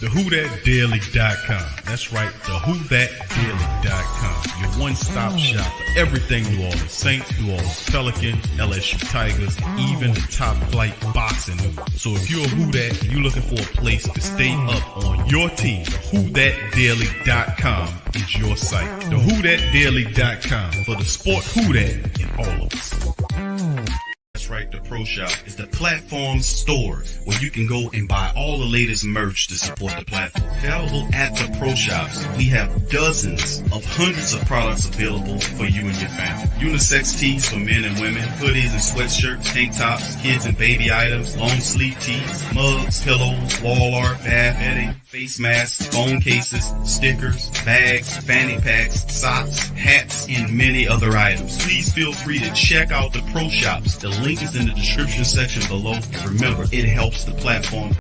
TheWhoThatDaily.com. That's right, TheWhoThatDaily.com. Your one-stop shop for everything New Orleans Saints, New Orleans Pelicans, LSU Tigers, even the top flight boxing news. So if you're a Who That and you're looking for a place to stay up on your team, TheWhoThatDaily.com is your site. TheWhoThatDaily.com for the sport Who That in all of us. That's right, the Pro Shop is the platform's store where you can go and buy all the latest merch to support the platform. Available at the Pro Shops, we have dozens of hundreds of products available for you and your family. Unisex tees for men and women, hoodies and sweatshirts, tank tops, kids and baby items, long sleeve tees, mugs, pillows, wall art, bath bedding, face masks, phone cases, stickers, bags, fanny packs, socks, hats, and many other items. Please feel free to check out the Pro Shops. The link is in the description section below. And remember, it helps the platform